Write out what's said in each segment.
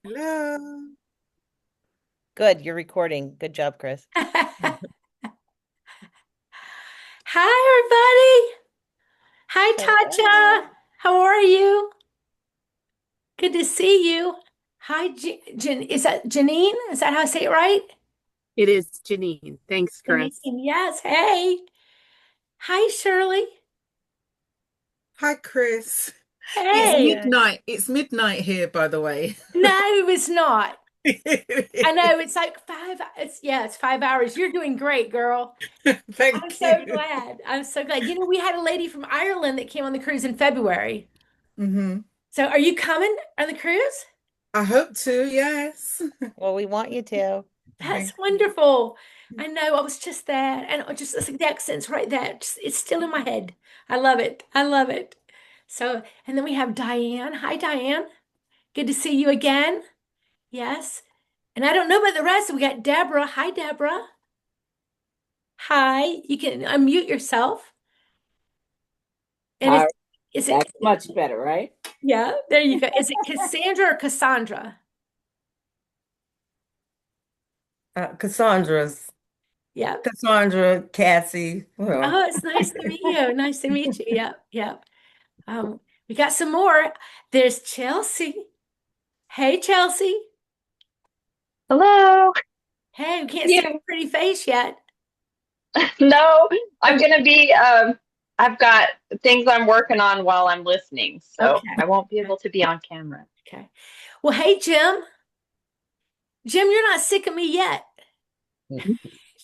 Hello. Good, you're recording. Good job, Kris. Hi, everybody. Hi, Hello. Tatcha. How are you? Good to see you. Hi, is that Janine? Is that how I say it right? It is Janine. Thanks, Janine, Chris. yes. Hey. Hi, Shirley. Hi, Chris. It's Hey. Hi. midnight. It's midnight here, by the way. No, it's not. I know It it's like it's 5 hours. You're doing great, girl. is. I'm Thank so you. glad. I'm so glad. We had a lady from Ireland that came on the cruise in February. So are you coming on the cruise? I hope to, yes. Well, we want you to. That's wonderful. I know. I was just there, and I just the accent's right there. It's still in my head. I love it. I love it. So, and then we have Diane. Hi, Diane. Good to see you again. Yes. And I don't know about the rest. We got Deborah. Hi, Deborah. Hi. You can unmute yourself. And All right, is it that's much better, right? yeah, there you go. Is it Cassandra or Cassandra? Cassandra's Yeah. Cassandra, Cassie. Well, Oh, it's nice to meet you. Nice to meet you. Yep, yep. Um, we got some more. There's Chelsea. Hey, Chelsea. Hello. Hey, we can't see Yeah. your pretty face yet. No, I'm gonna be I've got things I'm working on while I'm listening, so Okay. I won't be Okay. able to be on camera. Okay. Well, hey, Jim. Jim, you're not sick of me yet.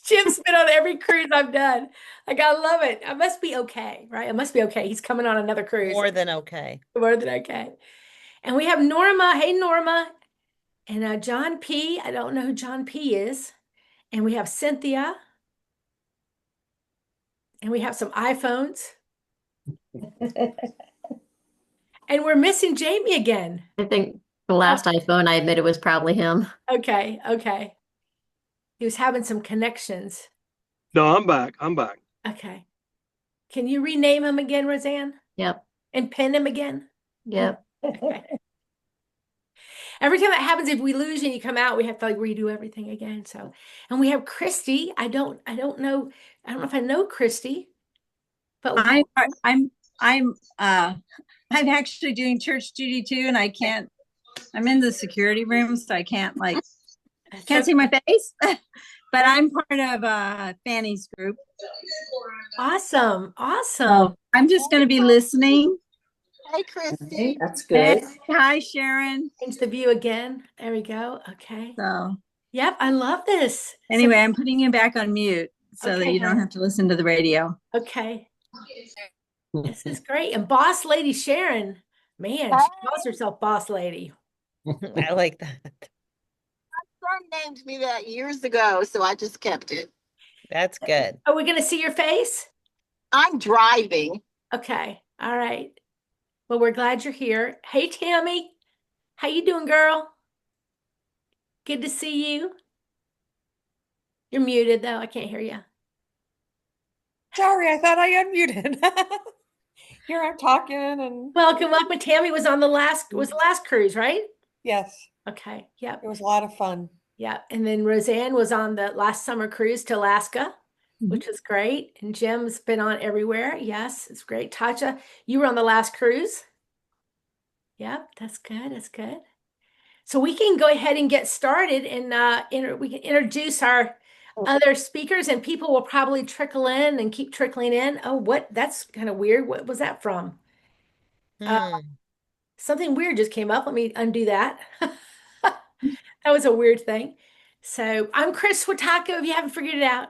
Jim's been on every cruise I've done. Like, I love it. I must be okay, right? I must be okay. He's coming on another cruise. More than okay. More than okay. And we have Norma. Hey, Norma. And John P. I don't know who John P. is. And we have Cynthia. And we have some iPhones. And we're missing Jamie again. I think the Oh, last iPhone, I admit it was probably him. okay. Okay. He was having some connections. No, I'm back. I'm back. Okay. Can you rename him again, Roseanne? Yep. And pin him again? Yep. Okay. Every time that happens, if we lose and you come out, we have to like redo everything again. So, and we have Christy. I don't know if I know Christy, but I I'm I'm uh I'm actually doing church duty too, and I can't. I'm in the security room, so I can't so see my face. But I'm part of Fanny's group, awesome. Awesome. so I'm just going to be listening. Hey, Okay, Christy. that's Hey, good. Hi, Sharon. change the view again. There we go. Okay. So Yep, I love this. So, anyway, I'm putting you back on mute so that okay, you don't hon. have to listen to the radio. Okay. This is great. And Boss Lady Sharon, man, Hey, she calls herself Boss Lady. I like that. son named me that years ago, so I just kept it. That's good. Are we going to see your face? I'm driving. Okay. All right. Well, we're glad you're here. Hey, Tammy. How you doing, girl? Good to see you. You're muted though. I can't hear you. Sorry, I thought I unmuted. Here I'm talking and Welcome, welcome. Tammy was the last cruise, right? yes, Okay. Yep. it was a lot of fun. Yep. And then Roseanne was on the last summer cruise to Alaska, which was great. And Jim's been on everywhere. Yes, it's great. Tasha, you were on the last cruise. Yep, that's good. That's good. So we can go ahead and get started and we can introduce our other speakers and people will probably trickle in and keep trickling in. Oh, what? That's kind of weird. What was that from? Uh, Hmm. something weird just came up. Let me undo that. That was a weird thing. So I'm Kris Swiatocho, if you haven't figured it out.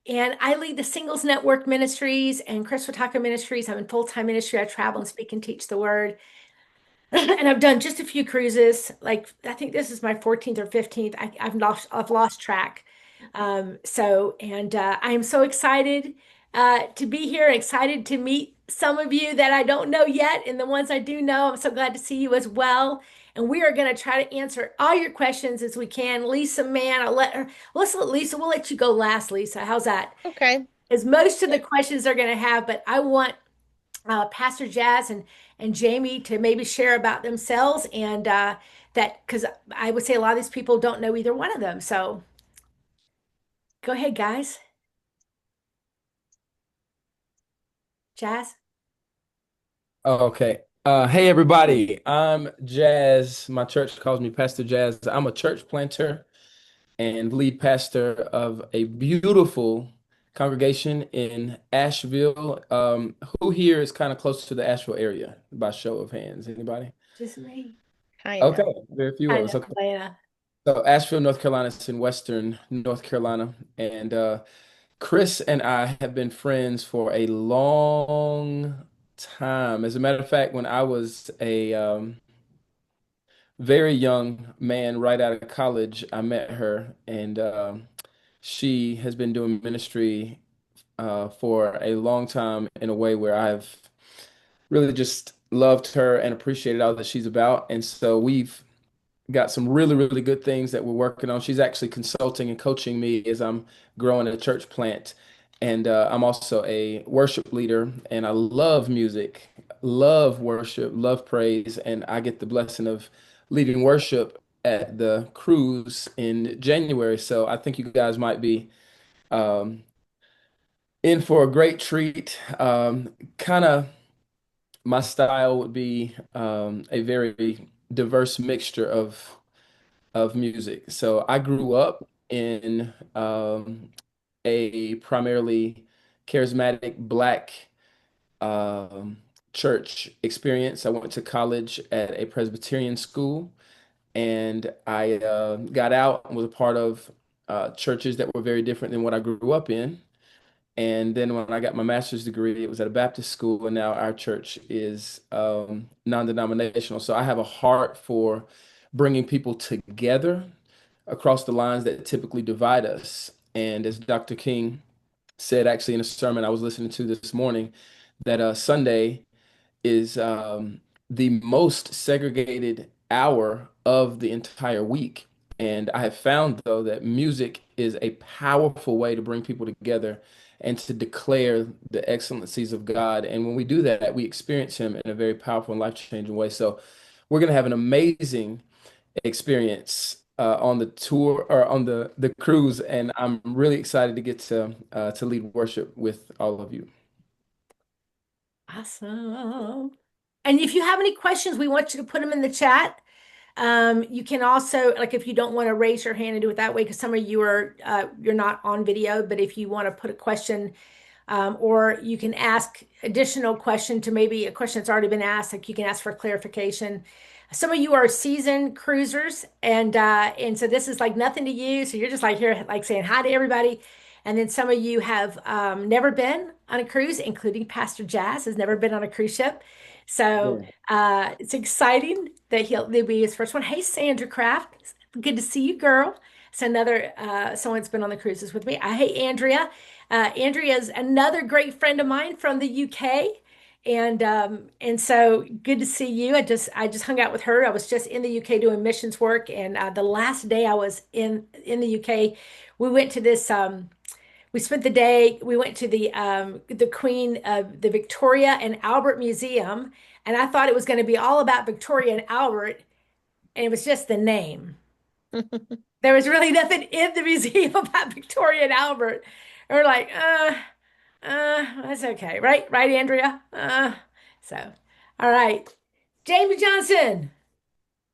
And I lead the Singles Network Ministries and Kris Swiatocho Ministries. I'm in full-time ministry. I travel and speak and teach the word. And I've done just a few cruises. Like I think this is my 14th or 15th. I've lost track. I am so excited to be here and excited to meet some of you that I don't know yet, and the ones I do know, I'm so glad to see you as well. And we are going to try to answer all your questions as we can. Lisa Mann, let's let Lisa, we'll let you go last, Lisa. How's that? Okay. As most of the questions they're going to have, but I want Pastor Jazz and Jamie to maybe share about themselves and that because I would say a lot of these people don't know either one of them. So go ahead, guys. Jazz. Okay. Hey everybody. I'm Jazz. My church calls me Pastor Jazz. I'm a church planter and lead pastor of a beautiful congregation in Asheville. Who here is kind of close to the Asheville area by show of hands? Anybody? Just me. Okay, very few I of know, us. Okay. Atlanta. So Asheville, North Carolina, it's in Western North Carolina, and Kris and I have been friends for a long time. As a matter of fact, when I was a very young man right out of college, I met her, and she has been doing ministry for a long time in a way where I've really just loved her and appreciated all that she's about. And so we've got some really, really good things that we're working on. She's actually consulting and coaching me as I'm growing a church plant. And I'm also a worship leader, and I love music, love worship, love praise. And I get the blessing of leading worship at the cruise in January. So I think you guys might be um, in for a great treat. Kind of my style would be a very diverse mixture of music. So I grew up in a primarily charismatic black um, church experience. I went to college at a Presbyterian school, and I got out and was a part of churches that were very different than what I grew up in. And then when I got my master's degree, it was at a Baptist school, and now our church is non-denominational. So I have a heart for bringing people together across the lines that typically divide us. And as Dr. King said, actually in a sermon I was listening to this morning, that Sunday is the most segregated hour of the entire week. And I have found, though, that music is a powerful way to bring people together and to declare the excellencies of God. And when we do that, we experience Him in a very powerful and life-changing way. So we're going to have an amazing experience on the tour or on the cruise, and I'm really excited to get to lead worship with all of you. Awesome. And if you have any questions, we want you to put them in the chat. You can also, like, if you don't want to raise your hand and do it that way, because some of you are you're not on video, but if you want to put a question, or you can ask additional question to maybe a question that's already been asked, like you can ask for clarification. Some of you are seasoned cruisers, and so this is like nothing to you. So you're just like here, like saying hi to everybody. And then some of you have never been on a cruise, including Pastor Jazz has never been on a cruise ship. So it's exciting that he'll be his first one. Hey, Sandra Kraft, good to see you, girl. It's another someone that's been on the cruises with me. Hey, Andrea. Andrea is another great friend of mine from the UK. And so good to see you. I just hung out with her. I was just in the UK doing missions work, and the last day I was in the UK, we went to this. We spent the day. We went to the Queen of the Victoria and Albert Museum, and I thought it was going to be all about Victoria and Albert, and it was just the name. There was really nothing in the museum about Victoria and Albert. And we're like, that's okay, right? Right, Andrea? So, all right. Jamie Johnson,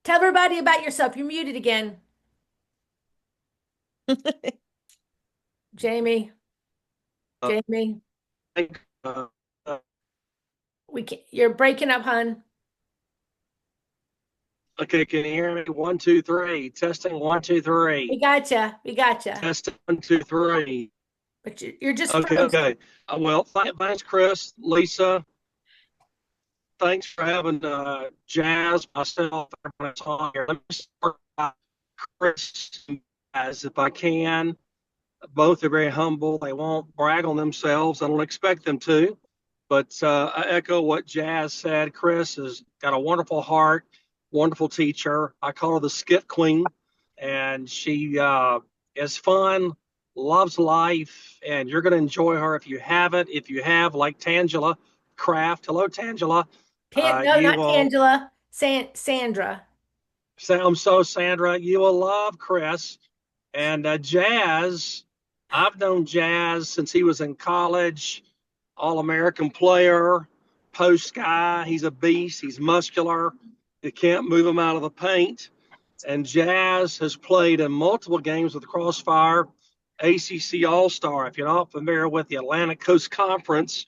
tell everybody about yourself. You're muted again. Jamie. Jamie. You're breaking up, hon. Okay, can you hear me? 1, 2, 3. Testing 1, 2, 3. We gotcha. Testing 1, 2, 3. But you're just okay. frozen. Okay. Well, thanks, Kris, Lisa. Thanks for having Jazz, myself, everyone that's on here. Let me start by Kris and Jazz, if I can. Both are very humble. They won't brag on themselves. I don't expect them to. But I echo what Jazz said. Kris has got a wonderful heart, wonderful teacher. I call her the skit queen. And she is fun, loves life, and you're going to enjoy her if you haven't. If you have, like Tangela, craft. Hello, Tangela. No, You not will, Tangela. Sandra. I'm so Sandra, you will love Kris. And Jazz, I've known Jazz since he was in college, All American player, post guy. He's a beast. He's muscular. You can't move him out of the paint. And Jazz has played in multiple games with Crossfire, ACC All Star. If you're not familiar with the Atlantic Coast Conference,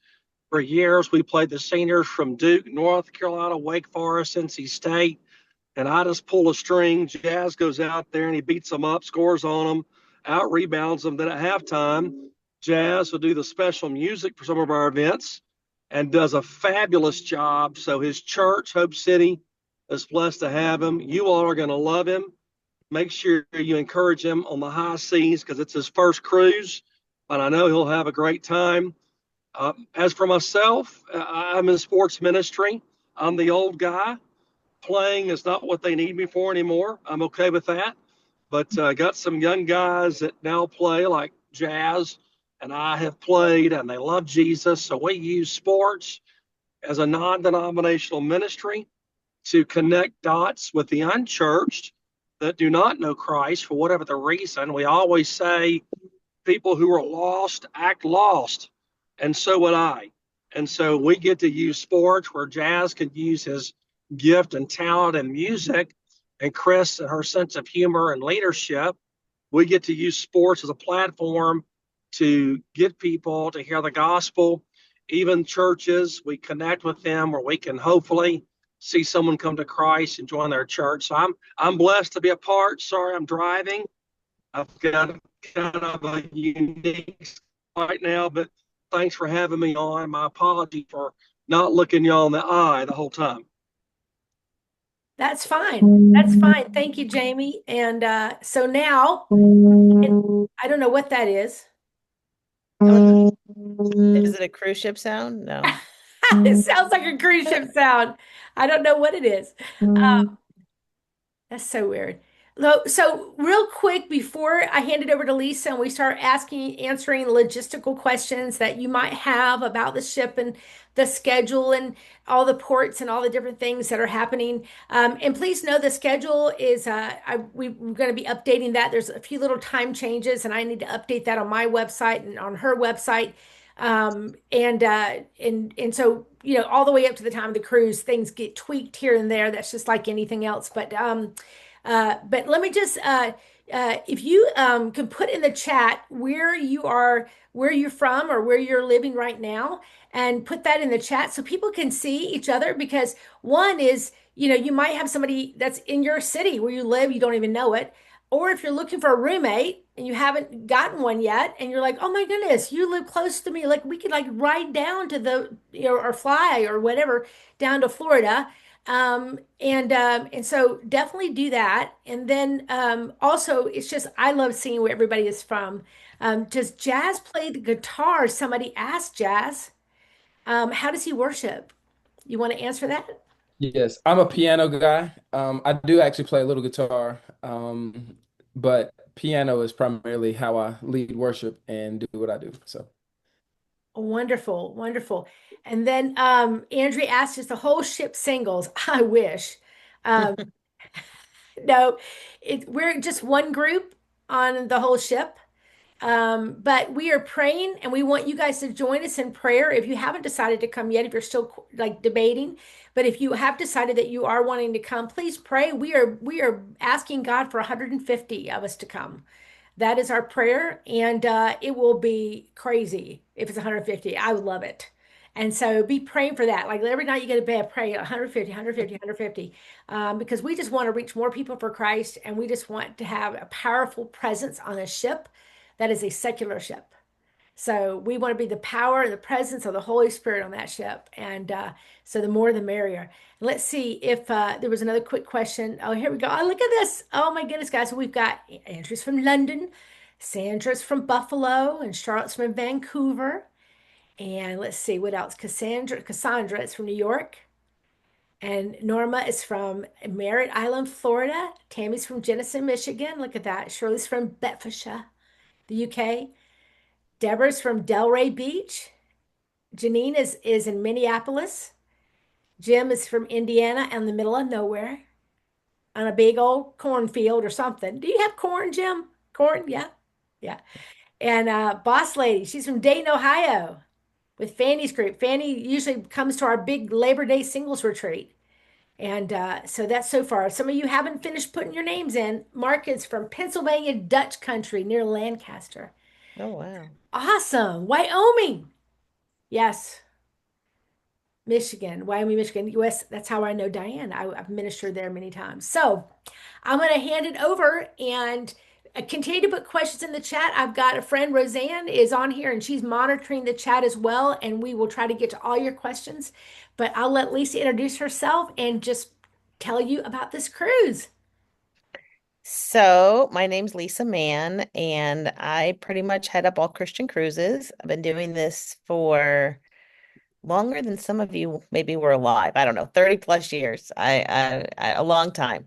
for years we played the seniors from Duke, North Carolina, Wake Forest, NC State, and I just pull a string. Jazz goes out there and he beats them up, scores on them, out rebounds them. Then at halftime, Jazz will do the special music for some of our events and does a fabulous job. So his church, Hope City, is blessed to have him. You all are going to love him. Make sure you encourage him on the high seas because it's his first cruise, and I know he'll have a great time. As for myself, I'm in sports ministry. I'm the old guy. Playing is not what they need me for anymore. I'm okay with that. But got some young guys that now play like Jazz and I have played, and they love Jesus. So we use sports as a non-denominational ministry to connect dots with the unchurched that do not know Christ for whatever the reason. We always say people who are lost act lost, and so would I. And so we get to use sports where Jazz can use his gift and talent and music, and Kris and her sense of humor and leadership. We get to use sports as a platform to get people to hear the gospel. Even churches, we connect with them where we can hopefully see someone come to Christ and join their church. So I'm blessed to be a part. Sorry, I'm driving. I've got kind of a unique right now, but thanks for having me on. My apology for not looking you all in the eye the whole time. That's fine. That's fine. Thank you, Jamie. And so now, I don't know what that is. Is it a cruise ship sound? No. It sounds like a cruise ship sound. I don't know what it is. That's so weird. So real quick before I hand it over to Lisa and we start answering logistical questions that you might have about the ship and the schedule and all the ports and all the different things that are happening. And please know the schedule is we're going to be updating that. There's a few little time changes and I need to update that on my website and on her website. And so, you know, all the way up to the time of the cruise, things get tweaked here and there. That's just like anything else. But let me just, if you can put in the chat where you are, where you're from, or where you're living right now, and put that in the chat so people can see each other. Because one is, you know, you might have somebody that's in your city where you live, you don't even know it. Or if you're looking for a roommate and you haven't gotten one yet, and you're like, oh my goodness, you live close to me. Like we could like ride down to the, you know, or fly or whatever down to Florida. And so definitely do that. And then also it's just I love seeing where everybody is from. Does Jazz play the guitar? Somebody asked Jazz. How does he worship? You want to answer that? Yes, I'm a piano guy. I do actually play a little guitar, but piano is primarily how I lead worship and do what I do. So Wonderful, wonderful. And then Andrea asked, is the whole ship singles? I wish. Um, no, we're just one group on the whole ship. But we are praying and we want you guys to join us in prayer. If you haven't decided to come yet, if you're still like debating, but if you have decided that you are wanting to come, please pray. We are asking God for 150 of us to come. That is our prayer, and it will be crazy if it's 150. I would love it. And so be praying for that. Like every night you go to bed, pray 150, 150, 150, because we just want to reach more people for Christ, and we just want to have a powerful presence on a ship that is a secular ship. So we want to be the power and the presence of the Holy Spirit on that ship. And so the more, the merrier. And let's see if there was another quick question. Oh, here we go. Oh, look at this. Oh, my goodness, guys. So we've got Andrew's from London, Sandra's from Buffalo, and Charlotte's from Vancouver. And let's see what else. Cassandra is from New York. And Norma is from Merritt Island, Florida. Tammy's from Jenison, Michigan. Look at that. Shirley's from Bedfordshire, the UK. Deborah's from Delray Beach. Janine is in Minneapolis. Jim is from Indiana in the middle of nowhere on a big old cornfield or something. Do you have corn, Jim? Corn? Yeah. Yeah. And Boss Lady, she's from Dayton, Ohio with Fanny's group. Fanny usually comes to our big Labor Day singles retreat. And so that's so far. Some of you haven't finished putting your names in. Mark is from Pennsylvania Dutch country near Lancaster. Oh, wow. Awesome. Wyoming. Yes. Michigan, Wyoming, Michigan, US. That's how I know Diane. I've ministered there many times. So I'm going to hand it over and continue to put questions in the chat. I've got a friend, Roseanne, is on here and she's monitoring the chat as well. And we will try to get to all your questions. But I'll let Lisa introduce herself and just tell you about this cruise. So, my name's Lisa Mann, and I pretty much head up all Christian cruises. I've been doing this for longer than some of you maybe were alive. I don't know, 30 plus years. A long time.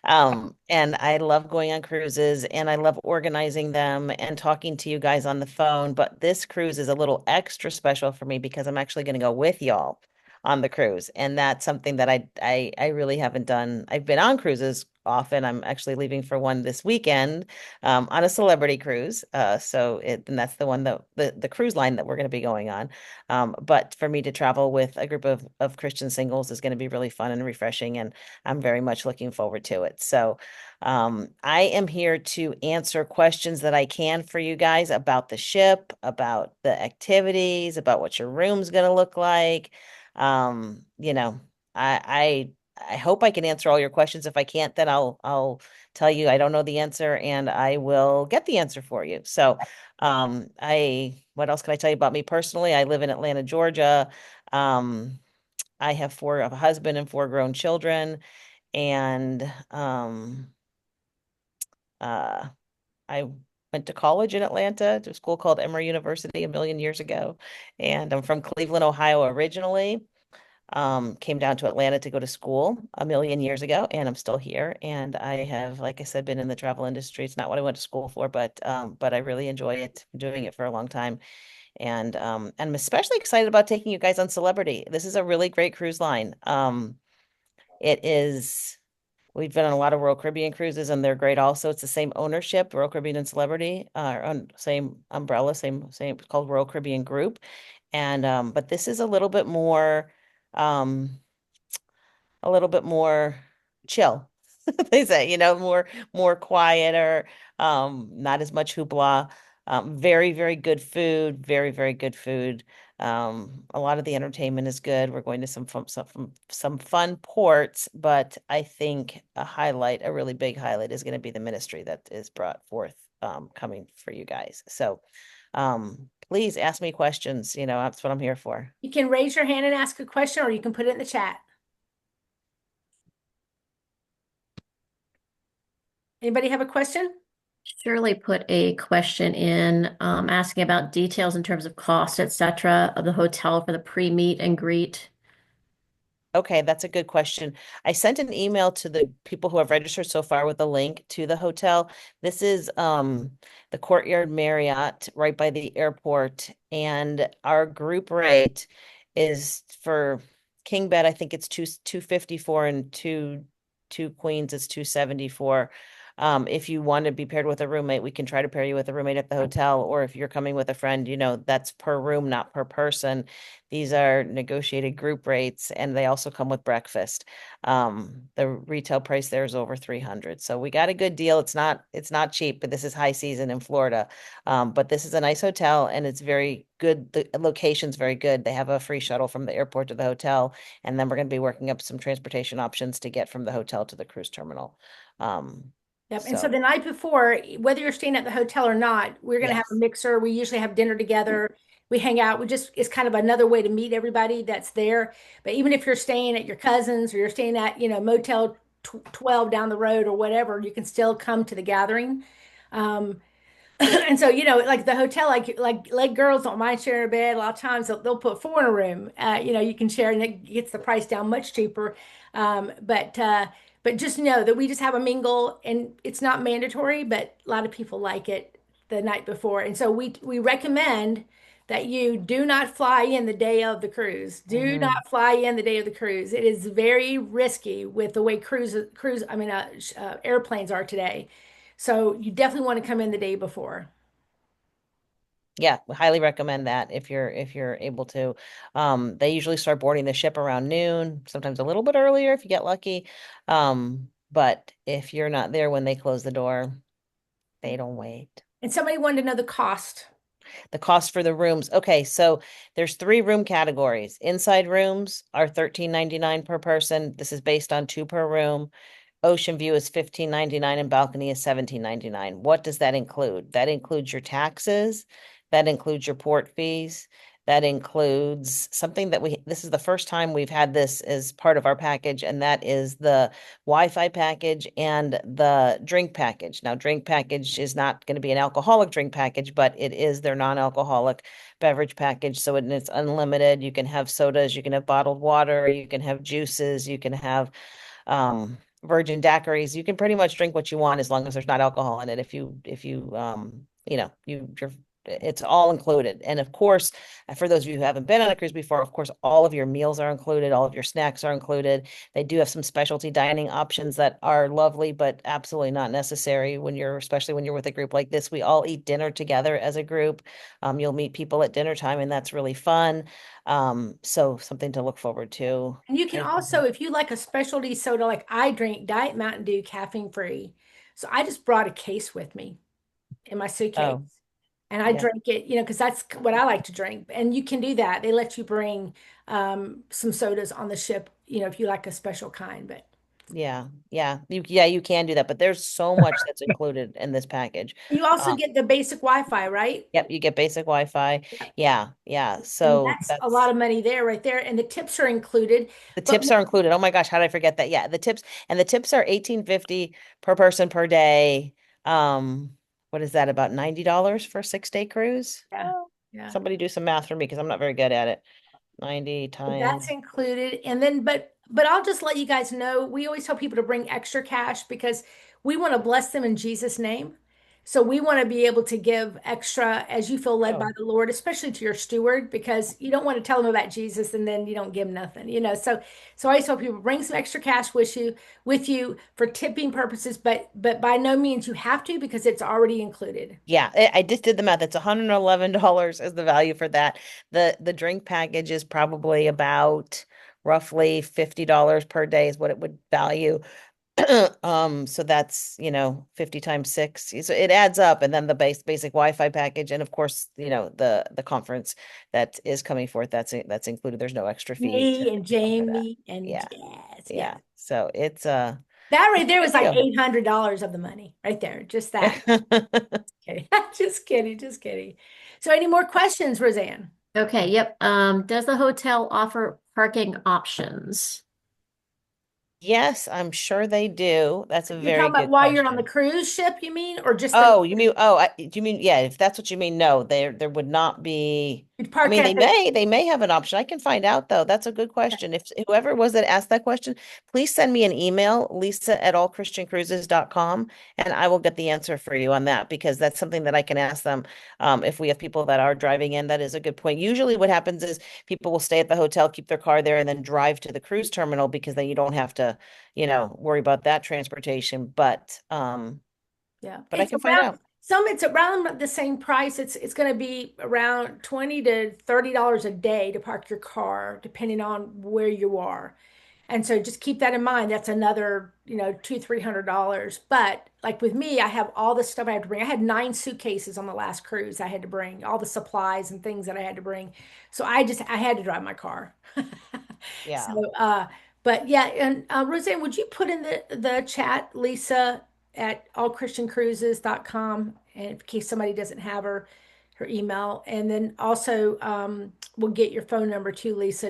And I love going on cruises and I love organizing them and talking to you guys on the phone. But this cruise is a little extra special for me because I'm actually going to go with y'all on the cruise. And that's something that I really haven't done. I've been on cruises often. I'm actually leaving for one this weekend on a celebrity cruise. And that's the one that the cruise line that we're going to be going on. But for me to travel with a group of Christian singles is going to be really fun and refreshing, and I'm very much looking forward to it. So I am here to answer questions that I can for you guys about the ship, about the activities, about what your room's going to look like. You know, I hope I can answer all your questions. If I can't, then I'll tell you I don't know the answer and I will get the answer for you. So what else can I tell you about me personally? I live in Atlanta, Georgia. I have a husband and 4 grown children, and I went to college in Atlanta, to a school called Emory University a million years ago, and I'm from Cleveland, Ohio originally. Came down to Atlanta to go to school a million years ago, and I'm still here. And I have, like I said, been in the travel industry. It's not what I went to school for, but I really enjoy it. I'm doing it for a long time. And I'm especially excited about taking you guys on Celebrity. This is a really great cruise line. We've been on a lot of Royal Caribbean cruises and they're great also. It's the same ownership, Royal Caribbean and Celebrity, on same umbrella, same, it's called Royal Caribbean Group. And but this is um a little bit more chill. They say, more quieter, not as much hoopla. Very, very good food, very, very good food. A lot of the entertainment is good. We're going to some fun ports, but I think a really big highlight is going to be the ministry that is brought forth coming for you guys. So please ask me questions. That's what I'm here for. You can raise your hand and ask a question, or you can put it in the chat. Anybody have a question? Shirley put a question in asking about details in terms of cost, etc., of the hotel for the pre-meet and greet. Okay, that's a good question. I sent an email to the people who have registered so far with a link to the hotel. This is the Courtyard Marriott right by the airport, and our group rate is for king bed, I think it's 254, and two queens it's 274. If you want to be paired with a roommate, we can try to pair you with a roommate at the hotel, or if you're coming with a friend, that's per room, not per person. These are negotiated group rates, and they also come with breakfast. The retail price there is over 300. So we got a good deal. It's not cheap, but this is high season in Florida. But this is a nice hotel, and it's very good. The location's very good. They have a free shuttle from the airport to the hotel, and then we're going to be working up some transportation options to get from the hotel to the cruise terminal. Yep. And so the night before, whether you're staying at the hotel or not, we're going to have a mixer. We usually have dinner together. We hang out. It's kind of another way to meet everybody that's there. But even if you're staying at your cousin's, or you're staying at, Motel 12 down the road or whatever, you can still come to the gathering. And so, like the hotel, like girls don't mind sharing a bed. A lot of times they'll put 4 in a room. You can share, and it gets the price down much cheaper. But just know that we just have a mingle, and it's not mandatory, but a lot of people like it the night before. And so we recommend that you do not fly in the day of the cruise. Do Mhm. not fly in the day of the cruise. It is very risky with the way airplanes are today. So you definitely want to come in the day before. Yeah, highly recommend that if you're able to. They usually start boarding the ship around noon, sometimes a little bit earlier if you get lucky. But if you're not there when they close the door, they don't wait. And somebody wanted to know the cost. The cost for the rooms. Okay, so there's 3 room categories. Inside rooms are $13.99 per person. This is based on 2 per room. Ocean view is $15.99 and balcony is $17.99. What does that include? That includes your taxes, that includes your port fees, that includes something that this is the first time we've had this as part of our package, and that is the Wi-Fi package and the drink package. Now, drink package is not going to be an alcoholic drink package, but it is their non-alcoholic beverage package. So it's unlimited. You can have sodas, you can have bottled water, you can have juices, you can have virgin daiquiris. You can pretty much drink what you want as long as there's not alcohol in it. You're it's all included. And of course, for those of you who haven't been on a cruise before, of course, all of your meals are included, all of your snacks are included. They do have some specialty dining options that are lovely, but absolutely not necessary especially when you're with a group like this. We all eat dinner together as a group. You'll meet people at dinner time, and that's really fun. So something to look forward to. And you can also, if you like a specialty soda, like I drink Diet Mountain Dew caffeine free. So I just brought a case with me in my suitcase. Oh, And I yeah. drink it, because that's what I like to drink. And you can do that. They let you bring some sodas on the ship, if you like a special kind. But Yeah, you can do that, but there's so much that's included in this package. you also get the basic Wi-Fi, right? Yep, you get basic Wi-Fi. Yeah. And So that's a lot of money there, right there. And the tips are included. the But tips are included. Oh my gosh, how did I forget that? Yeah, the tips are $18.50 per person per day. What is that? About $90 for a 6-day cruise? yeah. Somebody do some math for me because I'm not very good at it. 90 But that's times. included. And then, but I'll just let you guys know, we always tell people to bring extra cash because we want to bless them in Jesus' name. So we want to be able to give extra as you feel led by Oh. the Lord, especially to your steward, because you don't want to tell them about Jesus and then you don't give them nothing. So I always tell people bring some extra cash with you for tipping purposes, but by no means you have to because it's already included. Yeah, I just did the math. It's $111 is the value for that. The drink package is probably about roughly $50 per day is what it would value. So that's, 50 times 6. So it adds up. And then the basic Wi-Fi package, and of course, the conference that is coming forth, that's included. There's no extra fee to Me and come for that. Jamie and Yeah. Jazz. Yeah. So it's That right it's there a was good like deal. $800 of the money right there. Just that. Okay. Just kidding. Just kidding. So any more questions, Roseanne? Okay, yep. Does the hotel offer parking options? Yes, I'm sure they do. That's a You're very talking about good while you're on the question. cruise ship, you mean, or just the Oh, do you mean, yeah, if that's what you mean, no, there would not be. you'd I park mean, at the they may have an option. I can find out though. That's a good question. If whoever it was that asked that question, please send me an email, lisa@allchristiancruises.com, and I will get the answer for you on that because that's something that I can ask them. If we have people that are driving in, that is a good point. Usually what happens is people will stay at the hotel, keep their car there, and then drive to the cruise terminal because then you don't have to, worry about that transportation. yeah. But I It's can find around out. it's around the same price. It's going to be around $20 to $30 a day to park your car, depending on where you are. And so just keep that in mind. That's another, $200-300. But like with me, I have all the stuff I had to bring. I had 9 suitcases on the last cruise I had to bring, all the supplies and things that I had to bring. So I had to drive my car. Yeah. So but yeah, and Roseanne, would you put in the chat, Lisa at allchristiancruises.com, and in case somebody doesn't have her email, and then also we'll get your phone number too, Lisa,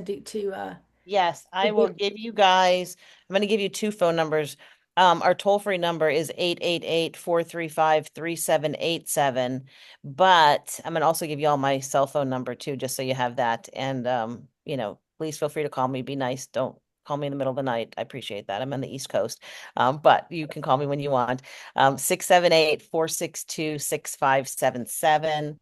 Yes, I will give you guys, I'm going to give you 2 phone numbers. Our toll-free number is 888-435-3787. But I'm going to also give you all my cell phone number too, just so you have that. And, please feel free to call me. Be nice. Don't call me in the middle of the night. I appreciate that. I'm on the East Coast. But you can call me when you want. 678-462-6577.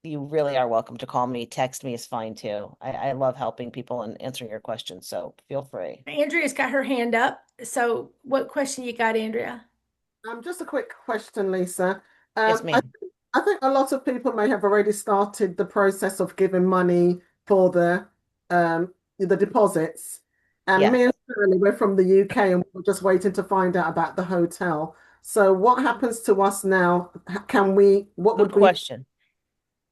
you really are welcome to call me. Text me is fine too. I love helping people and answering your questions, so feel free. Andrea's got her hand up. So what question you got, Andrea? Just a quick question, Lisa. Yes, I, ma'am. I think a lot of people may have already started the process of giving money for the deposits. And Yes. me and Shirley, we're from the UK and we're just waiting to find out about the hotel. So what happens to us now? What Good would we question.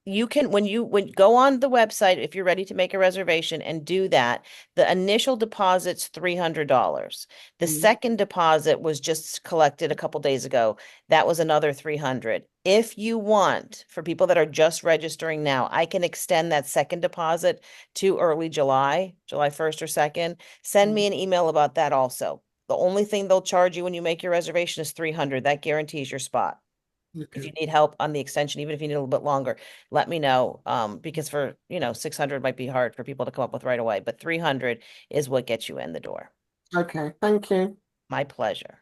You can, when you go on the website, if you're ready to make a reservation and do that, the initial deposit's $300. The second deposit was just collected a couple days ago. That was another 300. If you want, for people that are just registering now, I can extend that second deposit to early July, July 1st or 2nd. Send me an email about that also. The only thing they'll charge you when you make your reservation is 300. That guarantees your spot. If you need help on the extension, even if you need a little bit longer, let me know. Because for, 600 might be hard for people to come up with right away, but 300 is what gets you in the door. Okay, thank you. My pleasure.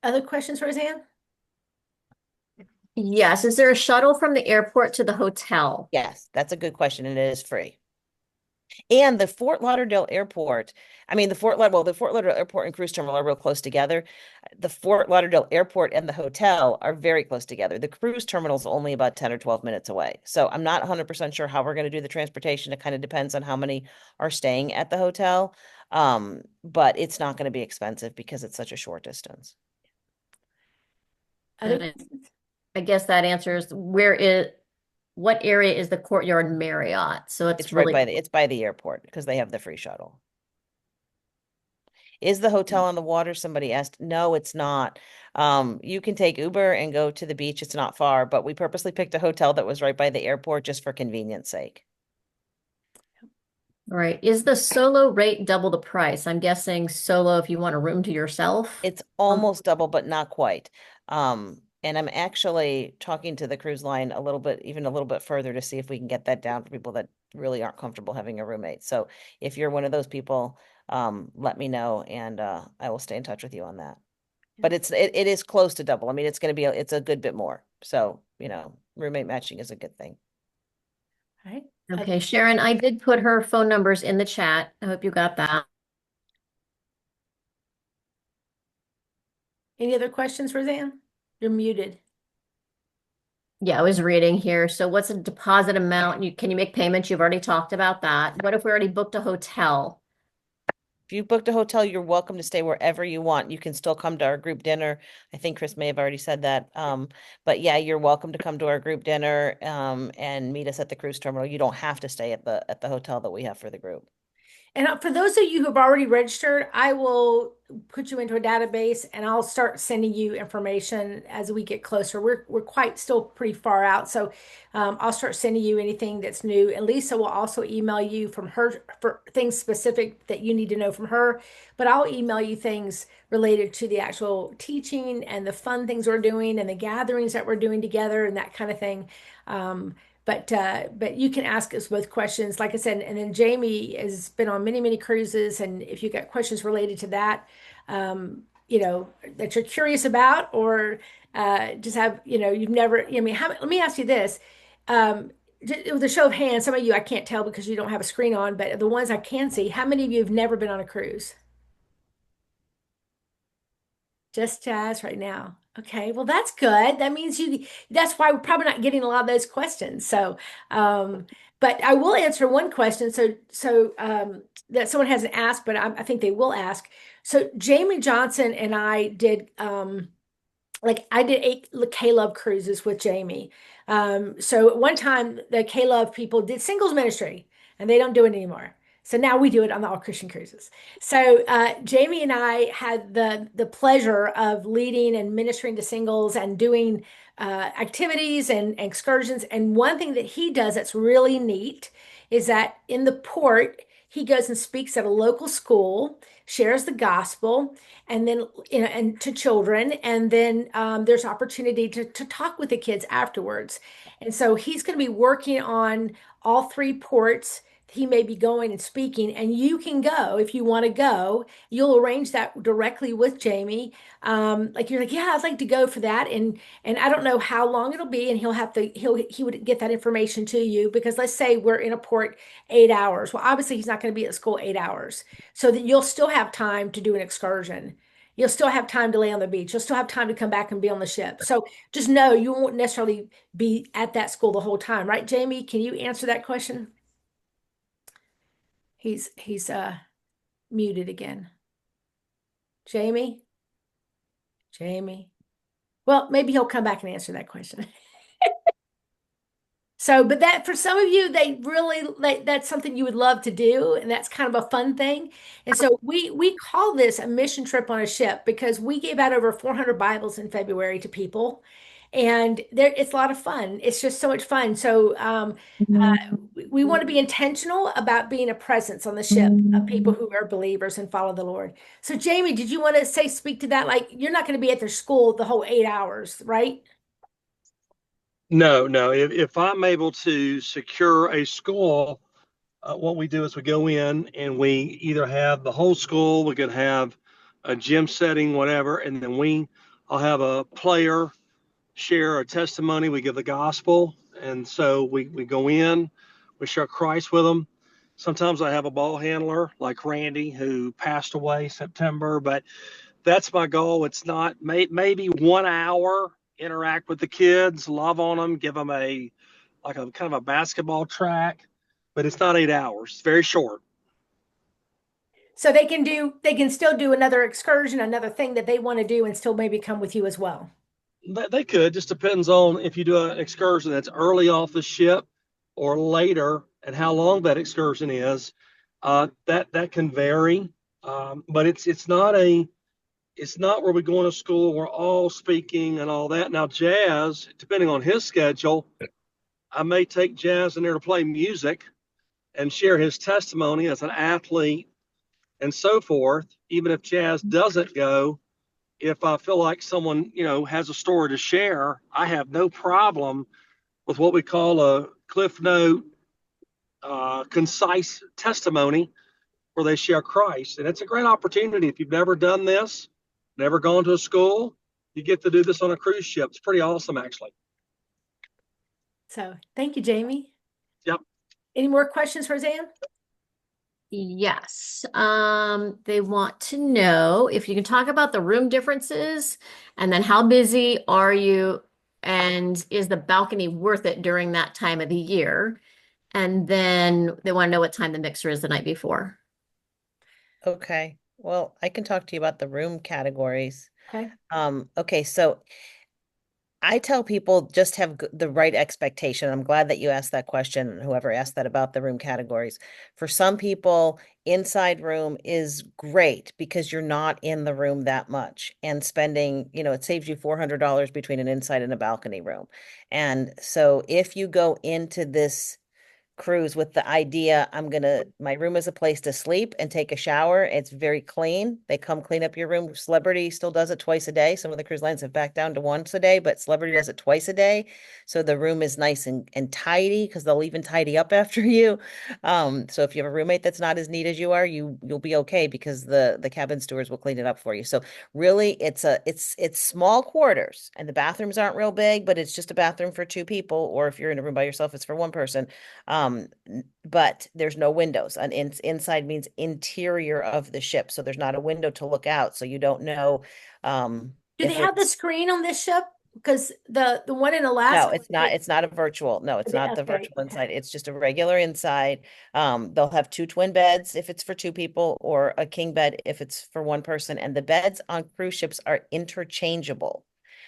Other questions, Roseanne? Yes. Is there a shuttle from the airport to the hotel? Yes, that's a good question, and it is free. And the Fort Lauderdale Airport, the Fort Lauderdale Airport and cruise terminal are real close together. The Fort Lauderdale Airport and the hotel are very close together. The cruise terminal is only about 10 or 12 minutes away. So I'm not 100% sure how we're going to do the transportation. It kind of depends on how many are staying at the hotel. But it's not going to be expensive because it's such a short distance. I guess that answers what area is the Courtyard Marriott? So it's right really it's by the airport because they have the free shuttle. Is the hotel on the water? Somebody asked. No, it's not. You can take Uber and go to the beach. It's not far, but we purposely picked a hotel that was right by the airport just for convenience sake. All right. Is the solo rate double the price? I'm guessing solo if you want a room to yourself. It's almost double, but not quite. And I'm actually talking to the cruise line even a little bit further to see if we can get that down for people that really aren't comfortable having a roommate. So if you're one of those people, let me know and I will stay in touch with you on that. But it is close to double. It's going to be it's a good bit more. So, roommate matching is a good thing. All right. Okay, Sharon, I did put her phone numbers in the chat. I hope you got that. Any other questions, Roseanne? You're muted. Yeah, I was reading here. So what's a deposit amount? Can you make payments? You've already talked about that. What if we already booked a hotel? If you booked a hotel, you're welcome to stay wherever you want. You can still come to our group dinner. I think Kris may have already said that. But yeah, you're welcome to come to our group dinner and meet us at the cruise terminal. You don't have to stay at the hotel that we have for the group. And for those of you who have already registered, I will put you into a database and I'll start sending you information as we get closer. We're quite still pretty far out. So I'll start sending you anything that's new. And Lisa will also email you from her for things specific that you need to know from her. But I'll email you things related to the actual teaching and the fun things we're doing and the gatherings that we're doing together and that kind of thing. But you can ask us both questions, like I said, and then Jamie has been on many, many cruises. And if you got questions related to that, that you're curious about, or just have, you've never, let me ask you this. With a show of hands, some of you, I can't tell because you don't have a screen on, but the ones I can see, how many of you have never been on a cruise? Just Jazz right now. Okay, well, that's good. That means that's why we're probably not getting a lot of those questions. So, but I will answer one question. So that someone hasn't asked, but I think they will ask. So Jamie Johnson and I did, I did 8 K-Love cruises with Jamie. So at one time the K-Love people did singles ministry and they don't do it anymore. So now we do it on the All Christian Cruises. So Jamie and I had the pleasure of leading and ministering to singles and doing activities and excursions. And one thing that he does that's really neat is that in the port, he goes and speaks at a local school, shares the gospel, and then and to children, and then there's opportunity to talk with the kids afterwards. And so he's going to be working on all 3 ports he may be going and speaking, and you can go if you want to go. You'll arrange that directly with Jamie. Like you're like, yeah, I'd like to go for that, and I don't know how long it'll be, and he would get that information to you, because let's say we're in a port 8 hours. Well, obviously he's not going to be at school 8 hours, so that you'll still have time to do an excursion. You'll still have time to lay on the beach. You'll still have time to come back and be on the ship. So just know you won't necessarily be at that school the whole time, right, Jamie? Can you answer that question? He's muted again. Jamie? Jamie? Well, maybe he'll come back and answer that question. So, but that for some of you, they really that's something you would love to do, and that's kind of a fun thing. And so we call this a mission trip on a ship, because we gave out over 400 Bibles in February to people, and it's a lot of fun. It's just so much fun. So we want to be intentional about being a presence on the ship of people who are believers and follow the Lord. So Jamie, did you want to speak to that? Like, you're not going to be at their school the whole 8 hours, right? No, no. If I'm able to secure a school, what we do is we go in and we either have the whole school, we could have a gym setting, whatever, and then I'll have a player share a testimony. We give the gospel, and so we go in, we share Christ with them. Sometimes I have a ball handler like Randy, who passed away September, but that's my goal. It's not maybe 1 hour, interact with the kids, love on them, give them a kind of a basketball track, but it's not 8 hours. It's very short. So they can still do another excursion, another thing that they want to do, and still maybe come with you as well. They could. Just depends on if you do an excursion that's early off the ship or later, and how long that excursion is. That can vary, but it's not where we go into school. We're all speaking and all that. Now, Jazz, depending on his schedule, I may take Jazz in there to play music and share his testimony as an athlete and so forth. Even if Jazz doesn't go, if I feel like someone, has a story to share, I have no problem with what we call a Cliff Note, concise testimony where they share Christ. And it's a great opportunity. If you've never done this, never gone to a school, you get to do this on a cruise ship. It's pretty awesome, actually. So thank you, Jamie. Yep. Any more questions for Zan? Yes. They want to know if you can talk about the room differences, and then how busy are you, and is the balcony worth it during that time of the year? And then they want to know what time the mixer is the night before. Okay. Well, I can talk to you about the room categories. Okay. Okay, so I tell people just have the right expectation. I'm glad that you asked that question, whoever asked that about the room categories. For some people, inside room is great because you're not in the room that much, and spending, it saves you $400 between an inside and a balcony room. And so if you go into this cruise with the idea, my room is a place to sleep and take a shower. It's very clean. They come clean up your room. Celebrity still does it twice a day. Some of the cruise lines have backed down to once a day, but Celebrity does it twice a day. So the room is nice and tidy, because they'll even tidy up after you. So if you have a roommate that's not as neat as you are, you'll be okay, because the cabin stewards will clean it up for you. So really it's small quarters, and the bathrooms aren't real big, but it's just a bathroom for two people. Or if you're in a room by yourself, it's for one person. But there's no windows. And inside means interior of the ship. So there's not a window to look out. So you don't know. Do they have the screen on this ship? Because the one in Alaska. No, it's not. It's not a virtual. No, it's not the virtual inside. It's just a regular inside. They'll have two twin beds if it's for two people, or a king bed if it's for one person. And the beds on cruise ships are interchangeable.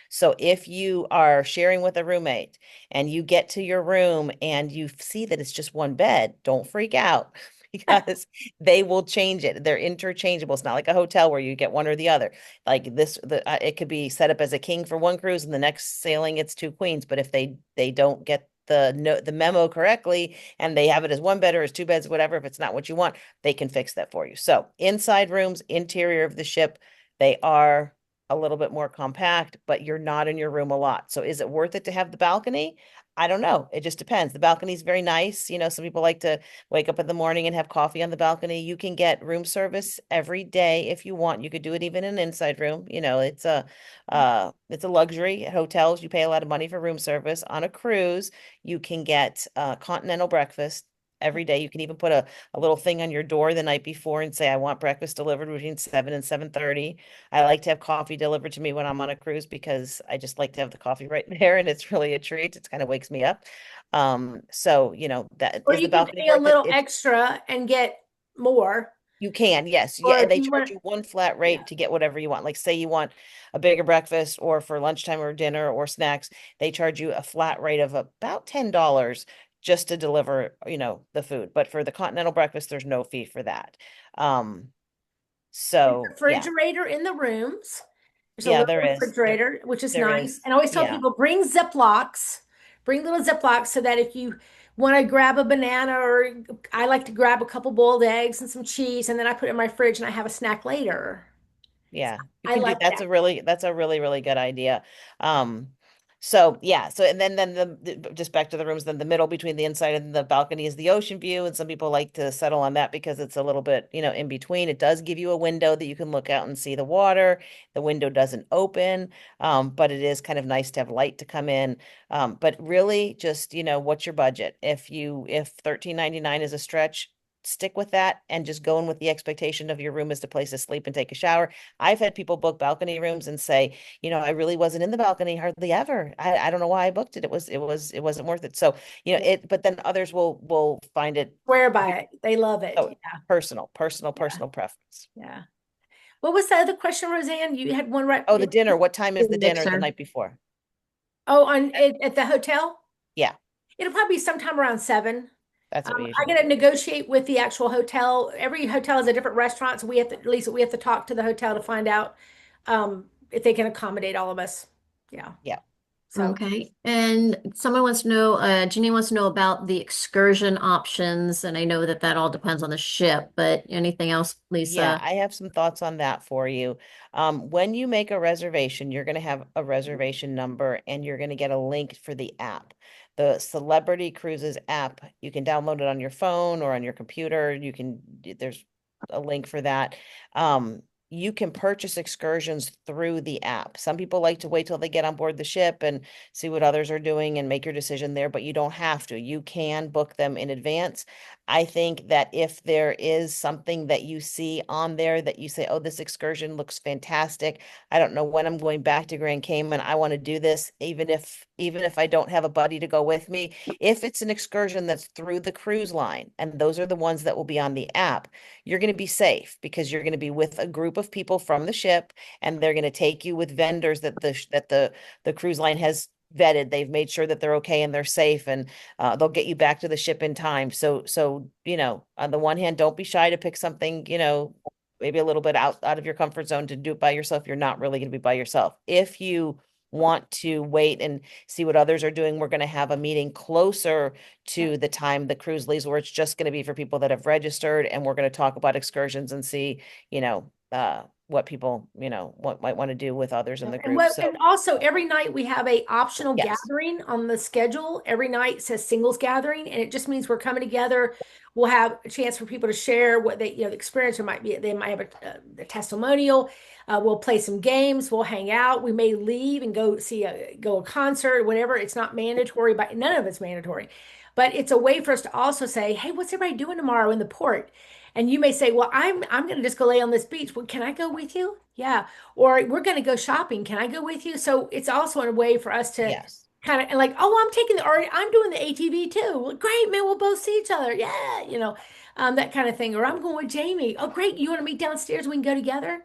So if you are sharing with a roommate and you get to your room and you see that it's just one bed, don't freak out, because they will change it. They're interchangeable. It's not like a hotel where you get one or the other. Like this, it could be set up as a king for one cruise, and the next sailing it's two queens. But if they don't get the memo correctly, and they have it as one bed or as two beds, whatever, if it's not what you want, they can fix that for you. So inside rooms, interior of the ship, they are a little bit more compact, but you're not in your room a lot. So is it worth it to have the balcony? I don't know. It just depends. The balcony is very nice. You know, some people like to wake up in the morning and have coffee on the balcony. You can get room service every day if you want. You could do it even in an inside room. You know, it's a luxury at hotels. You pay a lot of money for room service. On a cruise, you can get continental breakfast every day. You can even put a little thing on your door the night before and say, I want breakfast delivered between 7 and 7:30. I like to have coffee delivered to me when I'm on a cruise because I just like to have the coffee right there, and it's really a treat. It kind of wakes me up. So, you know, that Or is you the can balcony pay a worth it? little extra and get more. You can, yes. Or Yeah, if they you charge want, you one flat yeah. rate to get whatever you want. Like say you want a bigger breakfast or for lunchtime or dinner or snacks, they charge you a flat rate of about $10 just to deliver, you know, the food. But for the continental breakfast, there's no fee for that. So yeah, Refrigerator in the rooms. There's a yeah, little there is. refrigerator, which is There nice. is. And I always tell Yeah. people, bring Ziplocs, bring little Ziplocs so that if you want to grab a banana, or I like to grab a couple boiled eggs and some cheese, and then I put it in my fridge and I have a snack later. Yeah, you I can do like that's that. a really good idea. Um, so yeah, so and then just back to the rooms, then the middle between the inside and the balcony is the ocean view, and some people like to settle on that because it's a little bit, you know, in between. It does give you a window that you can look out and see the water. The window doesn't open, but it is kind of nice to have light to come in. But really just, you know, what's your budget? If 13.99 is a stretch, stick with that and just go in with the expectation of your room as the place to sleep and take a shower. I've had people book balcony rooms and say, you know, I really wasn't in the balcony hardly ever. I don't know why I booked it. It wasn't worth it. So, you know, but then others will find it Swear by it. They love it. so Yeah. personal Yeah. preference. Yeah. What was the other question, Roseanne? You had one right. Oh, the dinner. What time is the dinner the Mixer. night before? Oh, at the hotel? Yeah, It'll probably be sometime around 7. that's what we I usually got to do. negotiate with the actual hotel. Every hotel has a different restaurant, so we have to, at least we have to talk to the hotel to find out if they can accommodate all of us. Yeah. Yeah. So Okay. And someone wants to know, Janine wants to know about the excursion options. And I know that that all depends on the ship, but anything else, Yeah, Lisa? I have some thoughts on that for you. When you make a reservation, you're going to have a reservation number and you're going to get a link for the app. The Celebrity Cruises app, you can download it on your phone or on your computer. There's a link for that. You can purchase excursions through the app. Some people like to wait till they get on board the ship and see what others are doing and make your decision there, but you don't have to. You can book them in advance. I think that if there is something that you see on there that you say, oh, this excursion looks fantastic. I don't know when I'm going back to Grand Cayman. I want to do this, even if I don't have a buddy to go with me. If it's an excursion that's through the cruise line, and those are the ones that will be on the app, you're going to be safe because you're going to be with a group of people from the ship, and they're going to take you with vendors that the cruise line has vetted. They've made sure that they're okay and they're safe, and they'll get you back to the ship in time. So, you know, on the one hand, don't be shy to pick something, you know, maybe a little bit out of your comfort zone to do it by yourself. You're not really going to be by yourself. If you want to wait and see what others are doing, we're going to have a meeting closer to the time the cruise leaves where it's just going to be for people that have registered, and we're going to talk about excursions and see, you know, what people, you know, what might want to do with others in the group. and also every night we have a optional Yes. gathering on the schedule. Every night says singles gathering, and it just means we're coming together. We'll have a chance for people to share what they, you know, the experience. They might have a testimonial. We'll play some games. We'll hang out. We may leave and go see a concert, whatever. It's not mandatory, but none of it's mandatory. But it's a way for us to also say, hey, what's everybody doing tomorrow in the port? And you may say, well, I'm going to just go lay on this beach. Well, can I go with you? Yeah. Or we're going to go shopping. Can I go with you? So it's also a way for us to kind of like, oh, I'm doing the ATV too. Well, great, man. We'll both see each other. Yeah. You know, that kind of thing. Or I'm going with Jamie. Oh, great. You want to meet downstairs? We can go together.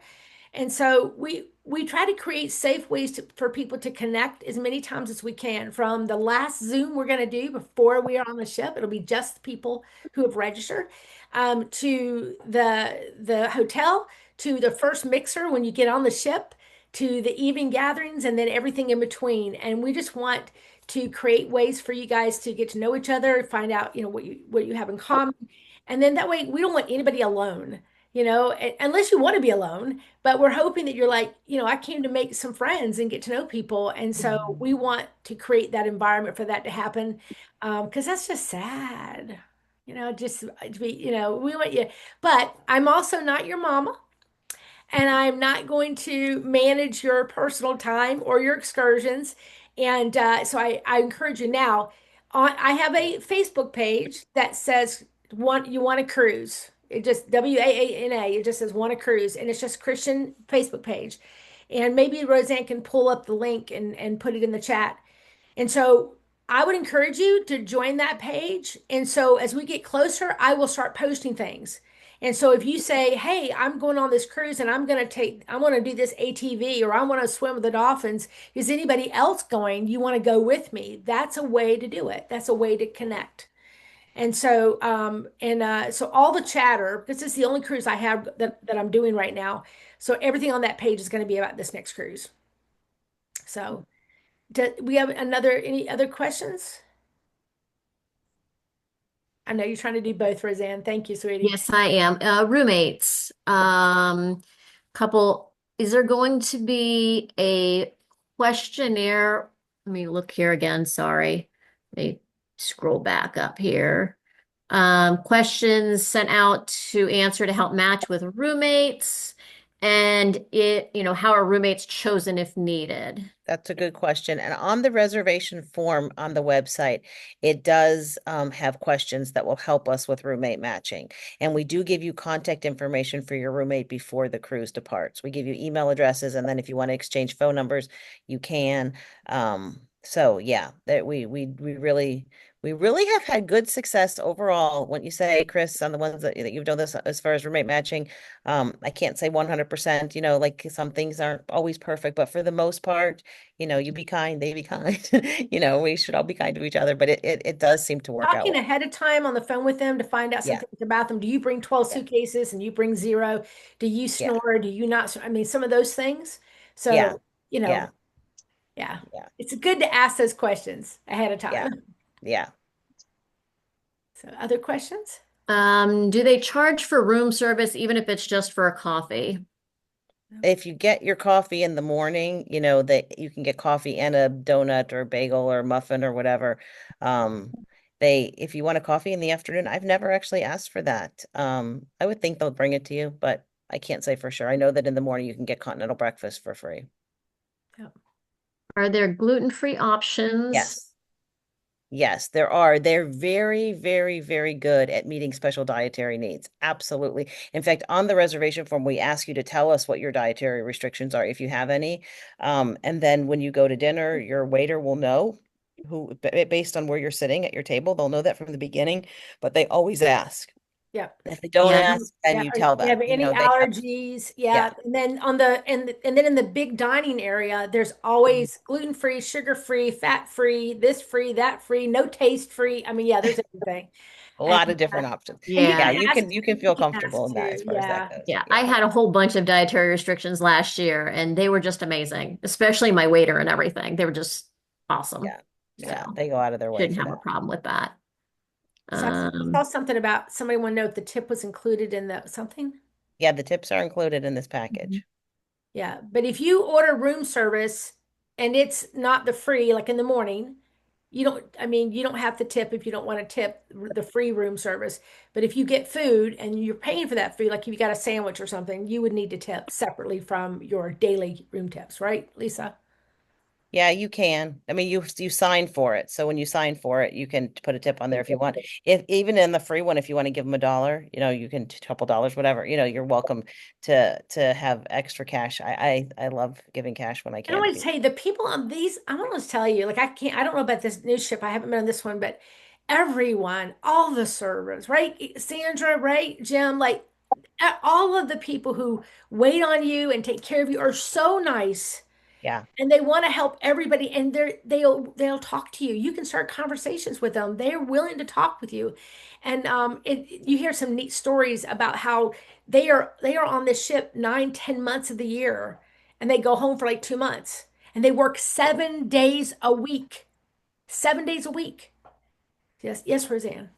And so we try to create safe ways for people to connect as many times as we can. From the last Zoom we're going to do before we are on the ship, it'll be just people who have registered, to the hotel, to the first mixer when you get on the ship, to the evening gatherings, and then everything in between. And we just want to create ways for you guys to get to know each other, find out, you know, what you have in common. And then that way we don't want anybody alone. unless you want to be alone. But we're hoping that you're like, I came to make some friends and get to know people. And so we want to create that environment for that to happen. Because that's just sad. Just to be, we want you, but I'm also not your mama. And I'm not going to manage your personal time or your excursions. And so I encourage you now. I have a Facebook page that says you want to cruise. It just WAANA. It just says want to cruise, and it's just Christian Facebook page. And maybe Roseanne can pull up the link and put it in the chat. And so I would encourage you to join that page. And so as we get closer, I will start posting things. And so if you say, "Hey, I'm going on this cruise and I want to do this ATV or I want to swim with the dolphins. Is anybody else going? You want to go with me?" That's a way to do it. That's a way to connect. And so, so all the chatter, this is the only cruise I have that I'm doing right now. So everything on that page is going to be about this next cruise. So do we have any other questions? I know you're trying to do both, Roseanne. Thank you, sweetie. Yes, I am. Roommates. Is there going to be a questionnaire? Let me look here again. Sorry. Let me scroll back up here. Questions sent out to answer to help match with roommates. And how are roommates chosen if needed? That's a good question. And on the reservation form on the website, it does have questions that will help us with roommate matching. And we do give you contact information for your roommate before the cruise departs. We give you email addresses, and then if you want to exchange phone numbers, you can. So yeah, that we really have had good success overall. When you say, Kris, on the ones that you've done this as far as roommate matching, I can't say 100%, like some things aren't always perfect, but for the most part, you be kind, they be kind. We should all be kind to each other, but it does seem to work out Talking well. ahead of time on the phone with them to find out some Yeah. things about them. Do you bring 12 Yeah. suitcases and you bring 0? Do you Yeah. snore? Do you not? I mean, some of those things. So, Yeah. yeah. Yeah. It's good to ask those questions ahead of Yeah. time. Yeah. So, other questions? Do they charge for room service even if it's just for a coffee? If you get your coffee in the morning, that you can get coffee and a donut or a bagel or a muffin or whatever. If you want a coffee in the afternoon, I've never actually asked for that. I would think they'll bring it to you, but I can't say for sure. I know that in the morning you can get continental breakfast for free. Are there gluten-free options? Yes. Yes, there are. They're very, very, very good at meeting special dietary needs. Absolutely. In fact, on the reservation form, we ask you to tell us what your dietary restrictions are, if you have any. And then when you go to dinner, your waiter will know based on where you're sitting at your table, they'll know that from the beginning, but they always ask. Yeah. If they don't ask, then you tell them. Have any allergies? Yeah. And then and then in the big dining area, there's always gluten-free, sugar-free, fat-free, this free, that free, no taste free. I mean, yeah, there's everything. A lot of different options. Yeah. You can feel comfortable in that as far as that goes. Yeah, I had a whole bunch of dietary restrictions last year, and they were just amazing, especially my waiter and everything. They were just awesome. Yeah, they go out of their way. Shouldn't have a problem with that. So I saw something about somebody want to know if the tip was included in something. Yeah, the tips are included in this package. Yeah, but if you order room service and it's not the free, like in the morning, you don't have to tip if you don't want to tip the free room service. But if you get food and you're paying for that food, like if you got a sandwich or something, you would need to tip separately from your daily room tips, right, Lisa? Yeah, you can. I mean, you sign for it. So when you sign for it, you can put a tip on there if you want. If even in the free one, if you want to give them $1, you can a couple dollars, whatever. You're welcome to have extra cash. I love giving cash when I I can. don't want to tell you the people on these. I want to tell you, like I don't know about this new ship. I haven't been on this one, but everyone, all the servers, right? Sandra, right? Jim, like all of the people who wait on you and take care of you are so nice. Yeah. And they want to help everybody, and they'll talk to you. You can start conversations with them. They're willing to talk with you. And you hear some neat stories about how they are on this ship 9, 10 months of the year, and they go home for like 2 months, and they work 7 days a week. 7 days a week. Yes, Roseanne.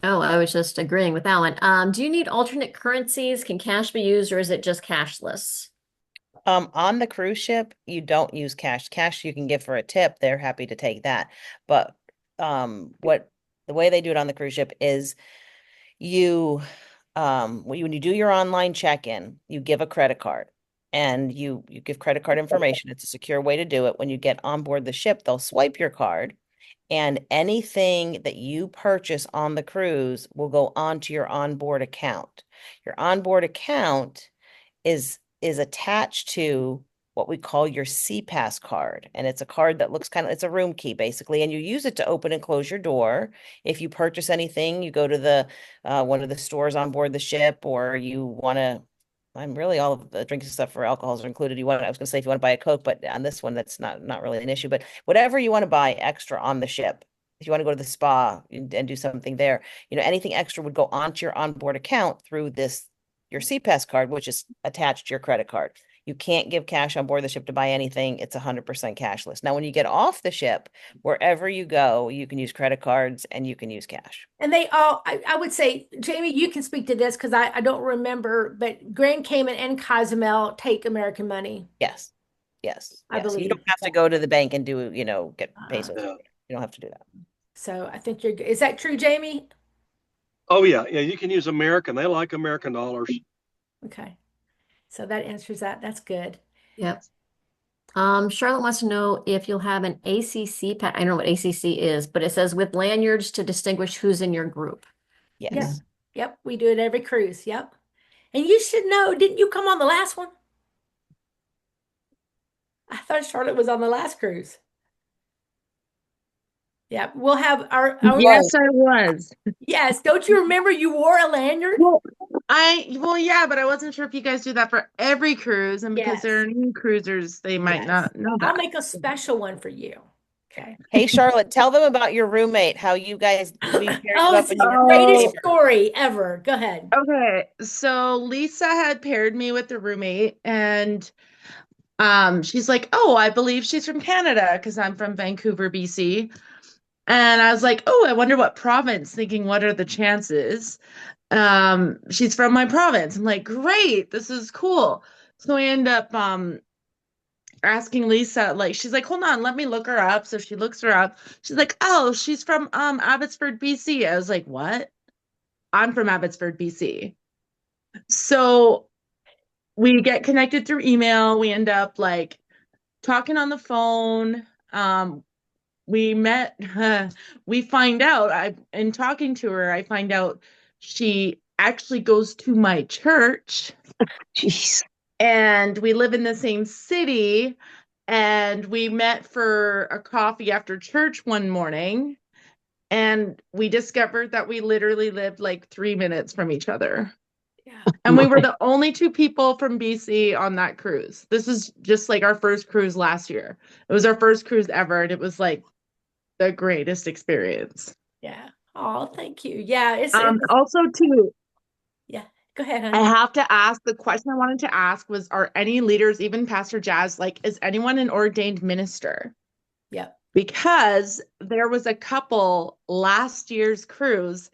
Oh, I was just agreeing with that one. Do you need alternate currencies? Can cash be used or is it just cashless? On the cruise ship, you don't use cash. Cash you can give for a tip. They're happy to take that. But what the way they do it on the cruise ship is you when you do your online check-in, you give a credit card and you give credit card information. It's a secure way to do it. When you get on board the ship, they'll swipe your card and anything that you purchase on the cruise will go onto your onboard account. Your onboard account is attached to what we call your CPass card. And it's a card that looks it's a room key basically, and you use it to open and close your door. If you purchase anything, you go to the one of the stores on board the ship, or you want to, I'm really all of the drinks and stuff for alcohols are included. I was gonna say if you want to buy a Coke, but on this one, that's not really an issue, but whatever you want to buy extra on the ship. If you want to go to the spa and do something there, anything extra would go onto your onboard account through your CPass card, which is attached to your credit card. You can't give cash on board the ship to buy anything. It's 100% cashless. Now, when you get off the ship, wherever you go, you can use credit cards and you can use cash. And they all, I would say, Jamie, you can speak to this because I don't remember, but Grand Cayman and Cozumel take American money. Yes. Yes. I yes. believe. You don't have to go to the bank and do, get pesos. Yeah. You don't have to do that. So I think you're good. Is that true, Jamie? Oh yeah, you can use American. They like American dollars. Okay. So that answers that. That's good. Yep. Charlotte wants to know if you'll have an ACC pack. I don't know what ACC is, but it says with lanyards to distinguish who's in your group. Yes. Yeah. Yep. We do it every cruise. Yep. And you should know, didn't you come on the last one? I thought Charlotte was on the last cruise. Yeah, we'll have our Yes, I was. Yes, don't you remember you wore a lanyard? Well, yeah, but I wasn't sure if you guys do that for every cruise, and because there are new cruisers, they might not know that. I'll make a special one for you. Okay. Hey, Charlotte, tell them about your roommate, how you guys we paired you Oh, up it's and the you were greatest story ever. Go ahead. Okay, so Lisa had paired me with the roommate, and she's like, "Oh, I believe she's from Canada because I'm from Vancouver, BC." And I was like, "Oh, I wonder what province," thinking, what are the chances? She's from my province. I'm like, "Great, this is cool." So I end up asking Lisa, like, she's like, "Hold on, let me look her up." So she looks her up. She's like, "Oh, she's from Abbotsford, BC." I was like, "What?" "I'm from Abbotsford, BC." So we get connected through email. We end up like talking on the phone. We met, we find out, in talking to her, I find out she actually goes to my church. Jeez. And we live in the same city. And we met for a coffee after church one morning. And we discovered that we literally lived like 3 minutes from each other. Yeah. And we were the only two people from BC on that cruise. This is just like our first cruise last year. It was our first cruise ever. And it was like the greatest experience. Yeah. Oh, thank you. Yeah. It's also too. Yeah. Go ahead, I honey. have to ask, the question I wanted to ask was, are any leaders, even Pastor Jazz, like, is anyone an ordained minister? Yeah. Because there was a couple last year's cruise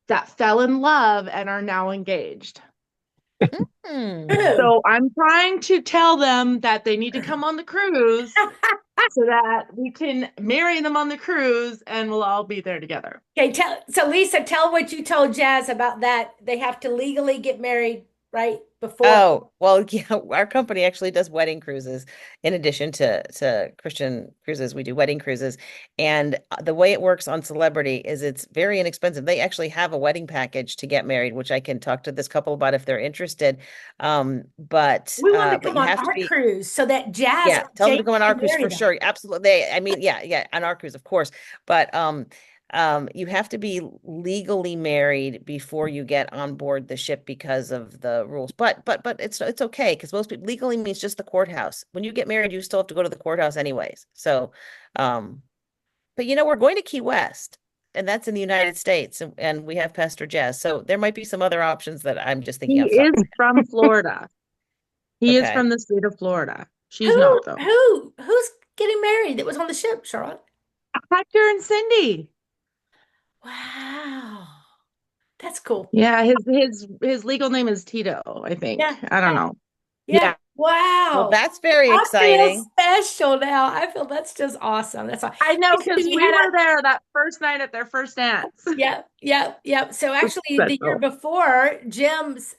that fell in love and are now engaged. So I'm trying to tell them that they need to come on the cruise so that we can marry them on the cruise and we'll all be there together. Okay, so Lisa, tell what you told Jazz about that. They have to legally get married right before. Oh, well, yeah, our company actually does wedding cruises. In addition to Christian cruises, we do wedding cruises. And the way it works on Celebrity is it's very inexpensive. They actually have a wedding package to get married, which I can talk to this couple about if they're interested. But we want to come you on have our to be, cruise so that Jazz, yeah, tell them to Jake go on our can cruise marry for them. sure. Absolutely. I mean, yeah, on our cruise, of course. But you have to be legally married before you get on board the ship because of the rules. But it's okay because most people, legally means just the courthouse. When you get married, you still have to go to the courthouse anyways. So, but we're going to Key West, and that's in the United States, and we have Pastor Jazz. So there might be some other options that I'm just thinking He outside. is from Florida. He is Okay. from the state of Florida. She's not though. Who's getting married that was on the ship, Charlotte? Hector and Cindy. Wow. That's cool. Yeah, his legal name is Tito, I think. Yeah. I don't know. Yeah. Well, Wow. that's very I feel exciting. special now. I feel that's just awesome. That's all. I know, because Actually, we were there that first night at their first dance. Yep. So actually, the year before, Jim's,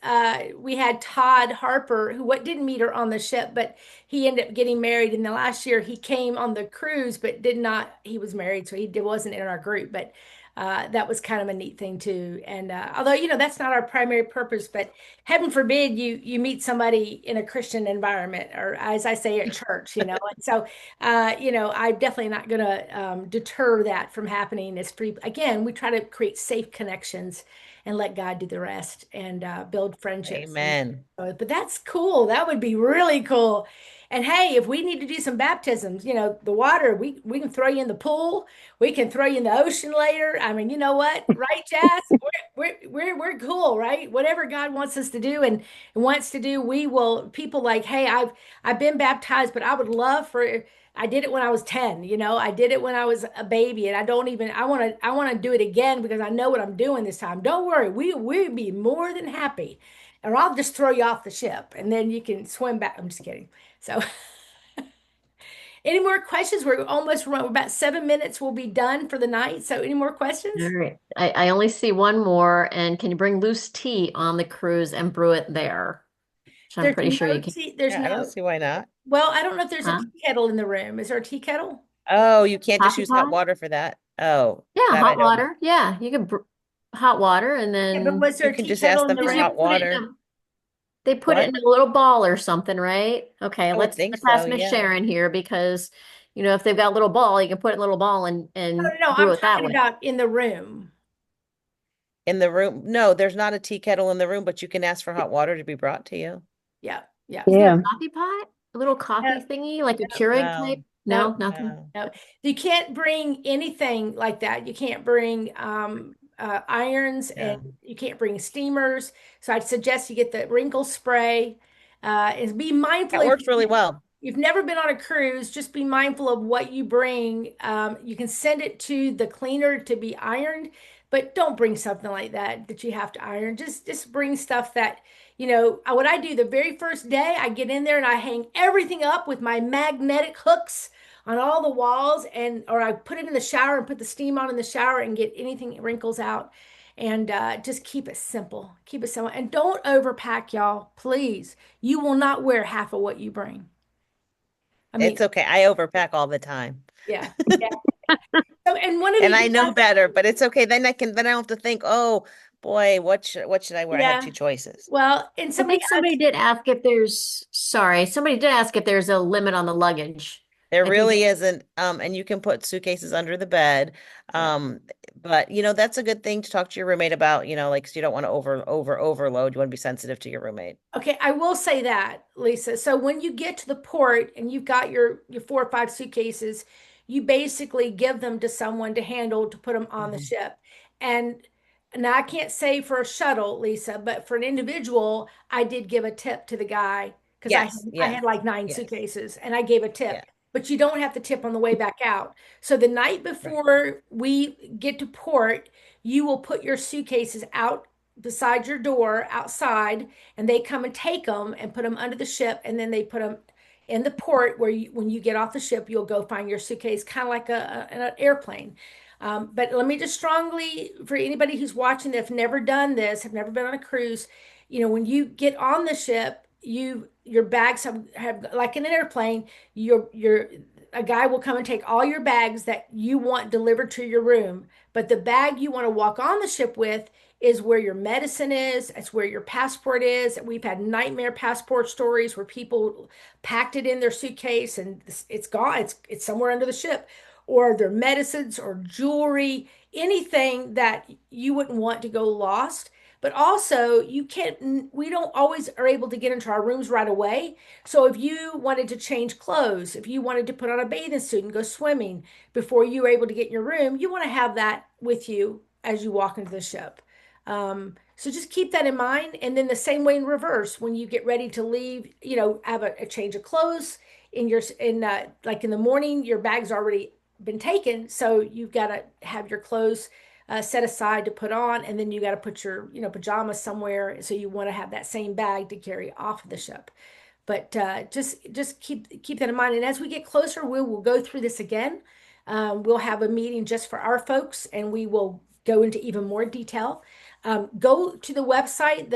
we had Todd Harper, who didn't meet her on the ship, but he ended up getting married. And the last year, he came on the cruise, but did not. He was married, so he wasn't in our group. But that was kind of a neat thing too. And although that's not our primary purpose, but heaven forbid you meet somebody in a Christian environment, or as I say, at church. And so I'm definitely not going to deter that from happening. Again, we try to create safe connections and let God do the rest, and build friendships. Amen. But that's cool. That would be really cool. And hey, if we need to do some baptisms, the water, we can throw you in the pool. We can throw you in the ocean later. I mean, you know what? Right, Jazz? We're cool, right? Whatever God wants us to do and wants to do, we will. People like, hey, I've been baptized, but I would love for. I did it when I was 10, I did it when I was a baby, and I want to do it again because I know what I'm doing this time. Don't worry, we'd be more than happy. Or I'll just throw you off the ship and then you can swim back. I'm just kidding. So any more questions? We're about 7 minutes. We'll be done for the night. So any more questions? All right. I only see one more. And can you bring loose tea on the cruise and brew it there? Which I'm pretty sure you can. I don't see why not. Well, I don't know if there's a tea kettle in the room. Is there a tea kettle? Oh, you can't just Coffee use pot? hot water for that. Oh, Yeah, that I hot don't know. water. Yeah, you can hot water and Yeah, but then was there You a can tea just kettle ask in them the for room? hot water. they put it What? in a little ball or something, right? Okay, I would let's think pass so, Miss yeah. Sharon here because if they've got a little ball, you can put it in a little ball and No, brew I'm it that talking way. about in the room. In the room? No, there's not a tea kettle in the room, but you can ask for hot water to be brought to you. Yeah. Is there a coffee pot? A little coffee No, thingy, like a Keurig No, type? No, no, nothing. no. You can't bring anything like that. You can't bring irons, and you can't bring steamers. So I'd suggest you get the wrinkle spray. And be mindful. That works really well. You've never been on a cruise, just be mindful of what you bring. You can send it to the cleaner to be ironed, but don't bring something like that you have to iron. Just bring stuff that, what I do the very first day, I get in there and I hang everything up with my magnetic hooks on all the walls, or I put it in the shower and put the steam on in the shower and get anything wrinkles out. And just keep it simple. Keep it simple. And don't overpack, y'all. Please. You will not wear half of what you bring. I mean, It's okay. I overpack all the time. yeah. So, and one of And these I know better, but it's okay. Then I don't have to think, oh boy, what should I wear? I have two choices. Well, and I think somebody did ask if there's a limit on the luggage. There really isn't. And you can put suitcases under the bed. But that's a good thing to talk to your roommate about, like, 'cause you don't want to overload. You want to be sensitive to your roommate. Okay, I will say that, Lisa. So when you get to the port and you've got your 4 or 5 suitcases, you basically give them to someone to handle to put them on the ship. And now I can't say for a shuttle, Lisa, but for an individual, I did give a tip to the guy because I had like 9 suitcases and I gave a tip. But you don't have to tip on the way back out. So the night before we get to port, you will put your suitcases out beside your door outside, and they come and take them and put them under the ship, and then they put them in the port where when you get off the ship, you'll go find your suitcase, kind of like an airplane. But let me just strongly, for anybody who's watching that have never done this, have never been on a cruise, when you get on the ship, your bags have like in an airplane, a guy will come and take all your bags that you want delivered to your room. But the bag you want to walk on the ship with is where your medicine is. It's where your passport is. We've had nightmare passport stories where people packed it in their suitcase and it's gone. It's somewhere under the ship, or their medicines or jewelry, anything that you wouldn't want to go lost. But also, we don't always are able to get into our rooms right away. So if you wanted to change clothes, if you wanted to put on a bathing suit and go swimming before you were able to get in your room, you want to have that with you as you walk into the ship. So just keep that in mind. And then the same way in reverse, when you get ready to leave, have a change of clothes like in the morning, your bag's already been taken. So you've got to have your clothes set aside to put on, and then you got to put your, pajamas somewhere. So you want to have that same bag to carry off of the ship. But just keep that in mind. And as we get closer, we will go through this again. We'll have a meeting just for our folks, and we will go into even more detail. Go to the website.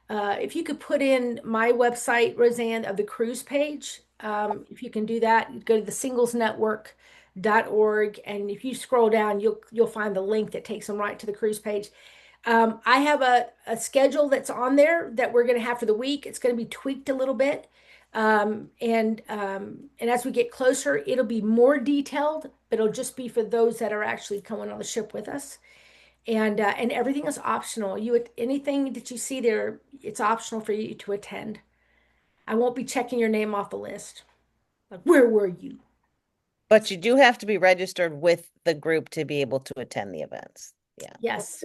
If you could put in my website, Roseanne, of the cruise page, if you can do that, go to the singlesnetwork.org, and if you scroll down, you'll find the link that takes them right to the cruise page. I have a schedule that's on there that we're going to have for the week. It's going to be tweaked a little bit. And as we get closer, it'll be more detailed, but it'll just be for those that are actually coming on the ship with us. And everything is optional. Anything that you see there, it's optional for you to attend. I won't be checking your name off the list. Like, where were you? But you do have to be registered with the group to be able to attend the events. Yeah. Yes.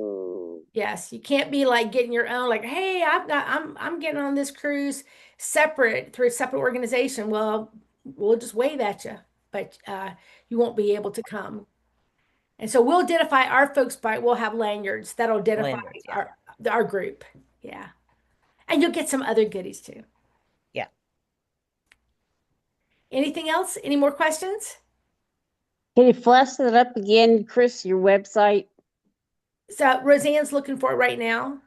Yes. You can't be like getting your own, like, hey, I'm getting on this cruise separate through a separate organization. Well, we'll just wave at you, but you won't be able to come. And so we'll identify our folks we'll have lanyards that'll identify our group. Yeah. And you'll get some other goodies too. Yeah. Anything else? Any more questions? Can you flash that up again, Kris, your website? So Roseanne's looking for it right now.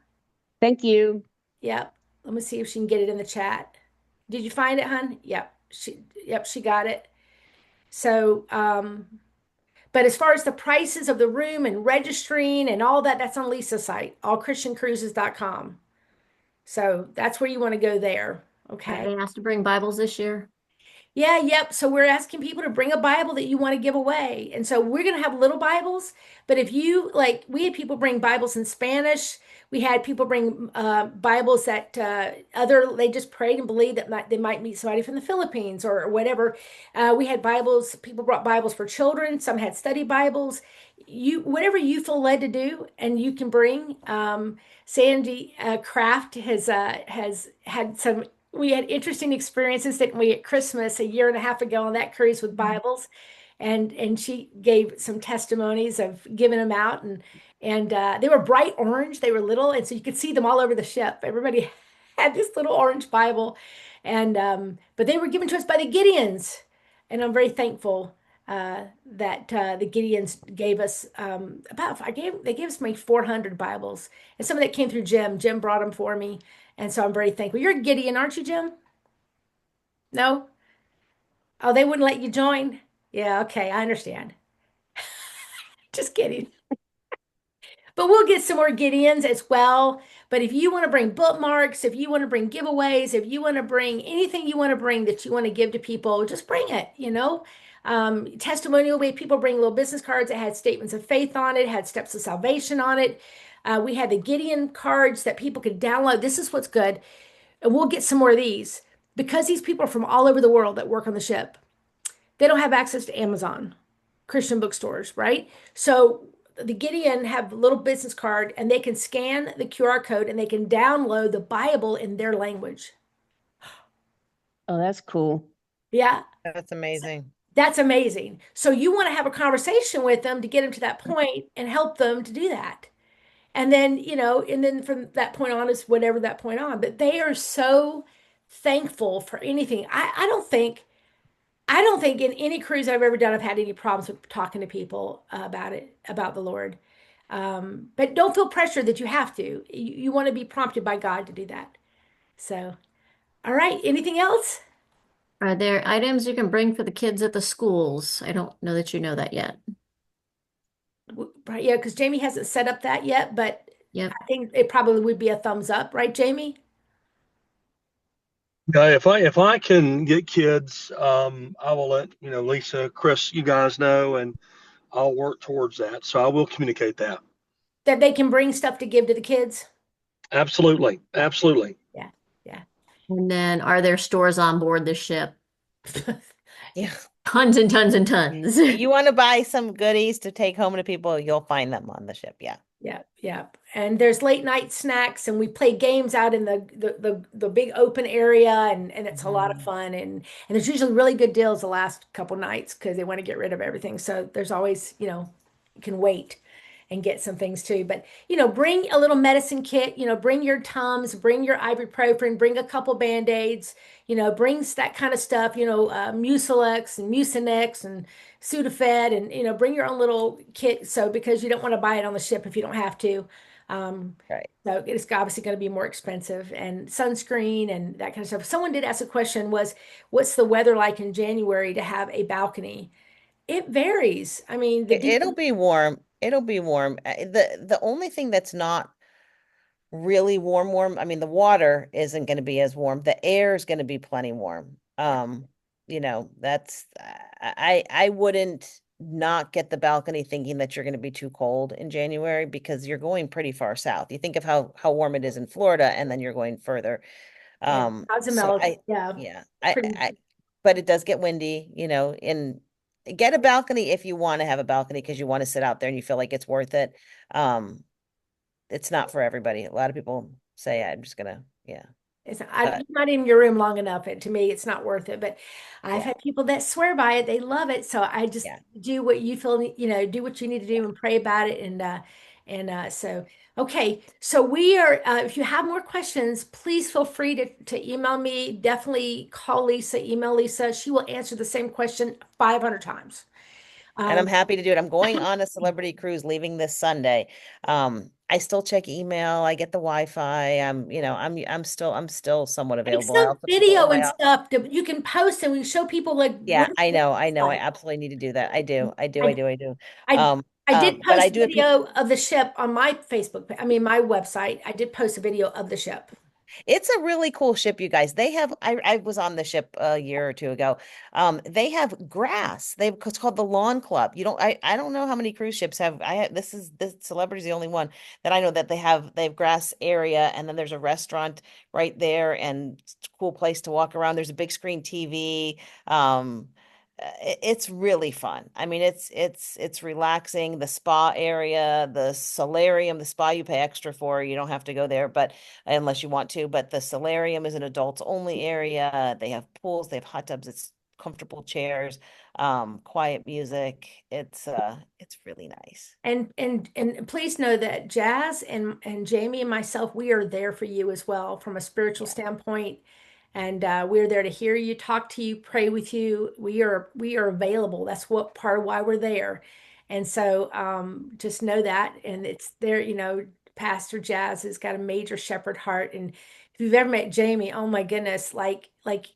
Thank you. Yep. Let me see if she can get it in the chat. Did you find it, hon? Yep. She got it. So, but as far as the prices of the room and registering and all that, that's on Lisa's site, allchristiancruises.com. So that's where you want to go there. Okay. Are they asked to bring Bibles this year? Yeah, yep. So we're asking people to bring a Bible that you want to give away. And so we're going to have little Bibles. But if you we had people bring Bibles in Spanish. We had people bring Bibles that they just prayed and believed that they might meet somebody from the Philippines or whatever. We had Bibles. People brought Bibles for children. Some had study Bibles. Whatever you feel led to do, and you can bring. Sandy Kraft has had some. We had interesting experiences, didn't we, at Christmas a year and a half ago on that cruise with Bibles, and she gave some testimonies of giving them out, and they were bright orange. They were little, and so you could see them all over the ship. Everybody had this little orange Bible, and but they were given to us by the Gideons, and I'm very thankful that the Gideons gave us they gave us maybe 400 Bibles, and some of that came through Jim. Jim brought them for me. And so I'm very thankful. You're a Gideon, aren't you, Jim? No? Oh, they wouldn't let you join? Yeah, okay, I understand. Just kidding. But we'll get some more Gideons as well. But if you want to bring bookmarks, if you want to bring giveaways, if you want to bring anything you want to bring that you want to give to people, just bring it, Testimonial way, people bring little business cards that had statements of faith on it, had steps of salvation on it. We had the Gideon cards that people could download. This is what's good. And we'll get some more of these because these people are from all over the world that work on the ship. They don't have access to Amazon, Christian bookstores, right? So the Gideon have a little business card and they can scan the QR code and they can download the Bible in their language. Oh, that's cool. Yeah. That's amazing. That's amazing. So you want to have a conversation with them to get them to that point and help them to do that. And then, and then from that point on is whatever that point on. But they are so thankful for anything. I don't think in any cruise I've ever done, I've had any problems with talking to people about the Lord. But don't feel pressure that you have to. You want to be prompted by God to do that. So, all right. Anything else? Are there items you can bring for the kids at the schools? I don't know that you know that yet. Right, yeah, because Jamie hasn't set up that yet, but Yep. I think it probably would be a thumbs up, right, Jamie? Yeah, if I can get kids, I will let Lisa, Kris, you guys know, and I'll work towards that. So I will communicate that. That they can bring stuff to give to the kids. Absolutely, absolutely. Yeah, yeah. And then are there stores on board the ship? Yeah. Tons and tons and tons. If you want to buy some goodies to take home to people, you'll find them on the ship. Yeah. Yeah, yeah. And there's late night snacks, and we play games out in the big open area, and it's a lot of fun. And there's usually really good deals the last couple nights because they want to get rid of everything. So there's always, can wait and get some things too. But bring a little medicine kit. Bring your Tums, bring your ibuprofen, bring a couple Band-Aids. Brings that kind of stuff. Mucilex and Mucinex and Sudafed, and bring your own little kit. So because you don't want to buy it on the ship if you don't have to. Right. So it's obviously going to be more expensive, and sunscreen and that kind of stuff. Someone did ask a question, what's the weather like in January to have a balcony? It varies. I mean, It'll be warm. It'll be warm. The only thing that's not really warm, I mean, the water isn't going to be as warm. The air is going to be plenty warm. That's I wouldn't not get the balcony thinking that you're going to be too cold in January, because you're going pretty far south. You think of how warm it is in Florida, and then you're going further. So but it does get windy, and get a balcony if you want to have a balcony because you want to sit out there and you feel like it's worth it. It's not for everybody. A lot of people say, I'm just gonna, yeah. You're not in your room long enough. To me, it's not worth it. But I've had people that swear by it. They love it. So I just do what you feel, do what you need to do and pray about it. So, okay. So we are, if you have more questions, please feel free to email me. Definitely call Lisa, email Lisa. She will answer the same question 500 times. And I'm happy to do it. I'm going on a celebrity cruise leaving this Sunday. I still check email. I get the Wi-Fi. I'm still somewhat available. Some video and stuff that you can post, and we show people like. Yeah, I know. I absolutely need to do that. I do. I did post a video of the ship on my Facebook. I mean, my website. I did post a video of the ship. It's a really cool ship, you guys. They have, I was on the ship a year or two ago. They have grass. It's called the Lawn Club. I don't know how many cruise ships have. This Celebrity's the only one that I know that they have grass area, and then there's a restaurant right there, and it's a cool place to walk around. There's a big screen TV. It's really fun. I mean, it's relaxing. The spa area, the solarium, the spa you pay extra for. You don't have to go there, but unless you want to. But the solarium is an adults only area. They have pools. They have hot tubs. It's comfortable chairs, quiet music. It's really nice. And please know that Jazz and Jamie and myself, we are there for you as well from a spiritual standpoint. And we're there to hear you, talk to you, pray with you. We are available. That's what part of why we're there. And so just know that. And it's there, Pastor Jazz has got a major shepherd heart. And if you've ever met Jamie, oh my goodness, like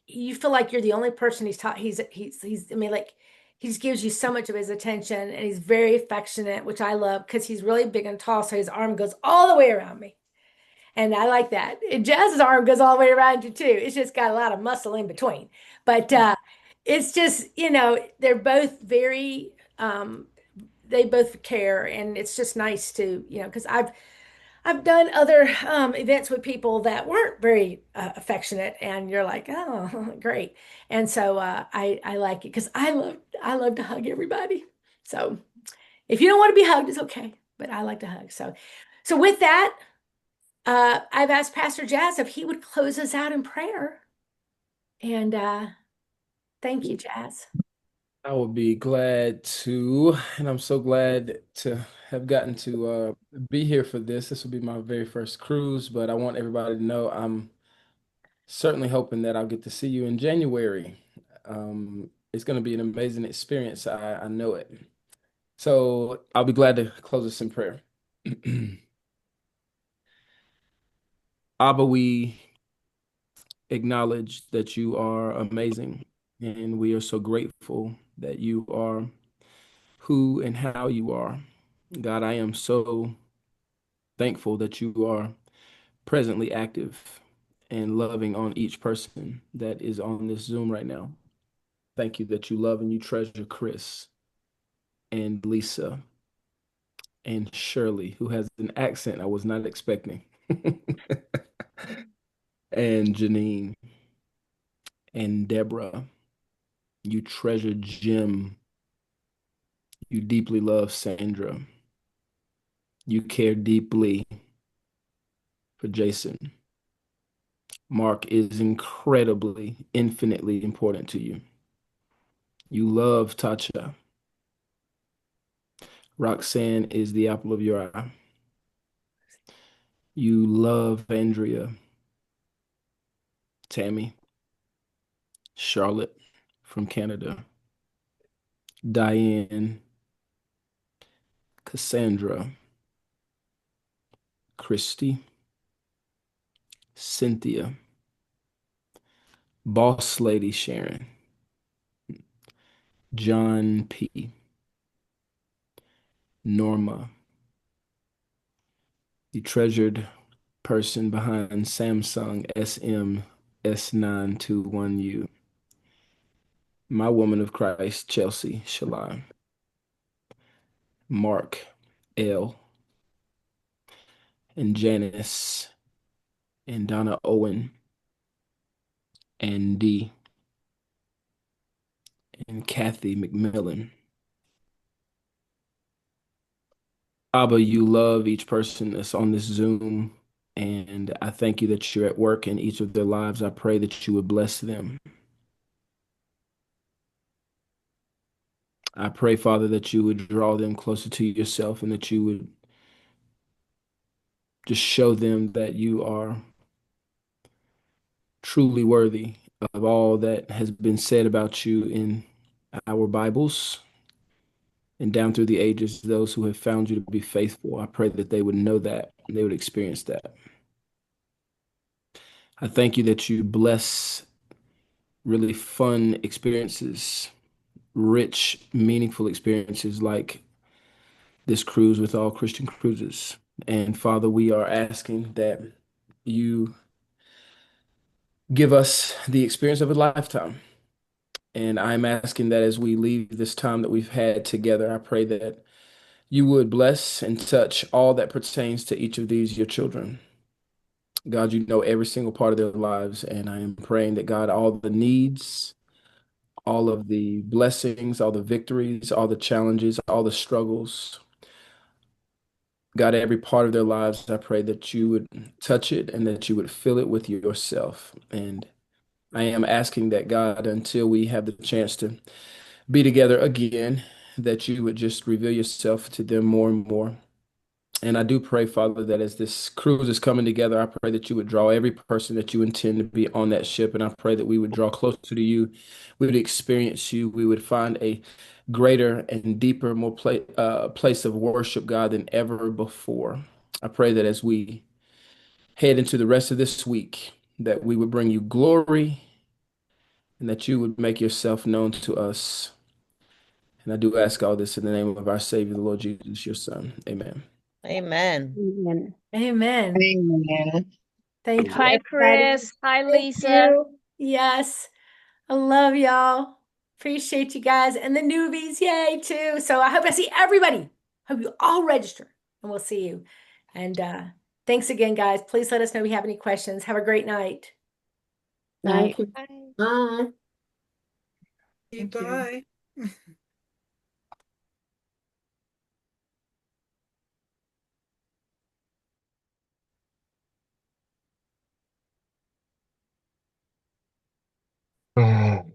you feel like you're the only person he's taught. I mean, like he just gives you so much of his attention, and he's very affectionate, which I love because he's really big and tall. So his arm goes all the way around me. And I like that. And Jazz's arm goes all the way around you too. It's just got a lot of muscle in between. But it's just, they're both very, they both care. And it's just nice to, because I've done other events with people that weren't very affectionate, and you're like, oh, great. And so I like it because I love to hug everybody. So if you don't want to be hugged, it's okay. But I like to hug. So with that, I've asked Pastor Jazz if he would close us out in prayer. And thank you, Jazz. I would be glad to, and I'm so glad to have gotten to be here for this. This will be my very first cruise, but I want everybody to know I'm certainly hoping that I'll get to see you in January. It's going to be an amazing experience. I know it. So I'll be glad to close us in prayer. Abba, we acknowledge that you are amazing, and we are so grateful that you are who and how you are. God, I am so thankful that you are presently active and loving on each person that is on this Zoom right now. Thank you that you love and you treasure Kris and Lisa and Shirley, who has an accent I was not expecting. And Janine and Deborah. You treasure Jim. You deeply love Sandra. You care deeply for Jason. Mark is incredibly, infinitely important to you. You love Tacha. Roxanne is the apple of your eye. You love Andrea, Tammy, Charlotte from Canada, Diane, Cassandra, Christy, Cynthia, Boss Lady Sharon, John P., Norma, the treasured person behind Samsung SM S921U, my woman of Christ, Chelsea Shalai, Mark L., and Janice, and Donna Owen, and Dee, and Kathy McMillan. Abba, you love each person that's on this Zoom, and I thank you that you're at work in each of their lives. I pray that you would bless them. I pray, Father, that you would draw them closer to yourself and that you would just show them that you are truly worthy of all that has been said about you in our Bibles and down through the ages, those who have found you to be faithful. I pray that they would know that and they would experience that. I thank you that you bless really fun experiences, rich, meaningful experiences like this cruise with All Christian Cruises. And Father, we are asking that you give us the experience of a lifetime. And I'm asking that as we leave this time that we've had together, I pray that you would bless and touch all that pertains to each of these, your children. God, you know every single part of their lives. And I am praying that, God, all the needs, all of the blessings, all the victories, all the challenges, all the struggles, God, every part of their lives, I pray that you would touch it and that you would fill it with yourself. And I am asking that, God, until we have the chance to be together again, that you would just reveal yourself to them more and more. And I do pray, Father, that as this cruise is coming together, I pray that you would draw every person that you intend to be on that ship. And I pray that we would draw closer to you. We would experience you. We would find a greater and deeper, more place of worship, God, than ever before. I pray that as we head into the rest of this week, that we would bring you glory and that you would make yourself known to us. And I do ask all this in the name of our Savior, the Lord Jesus, your Son. Amen. Amen. Amen. Amen. Thank you, Hi, everybody. Kris. Hi, Thank Lisa. you. Yes. I love y'all. Appreciate you guys and the newbies. Yay, too. So I hope I see everybody. Hope you all register and we'll see you. And thanks again, guys. Please let us know if you have any questions. Have a great night. Thank you. Bye. Bye. Bye. Mm.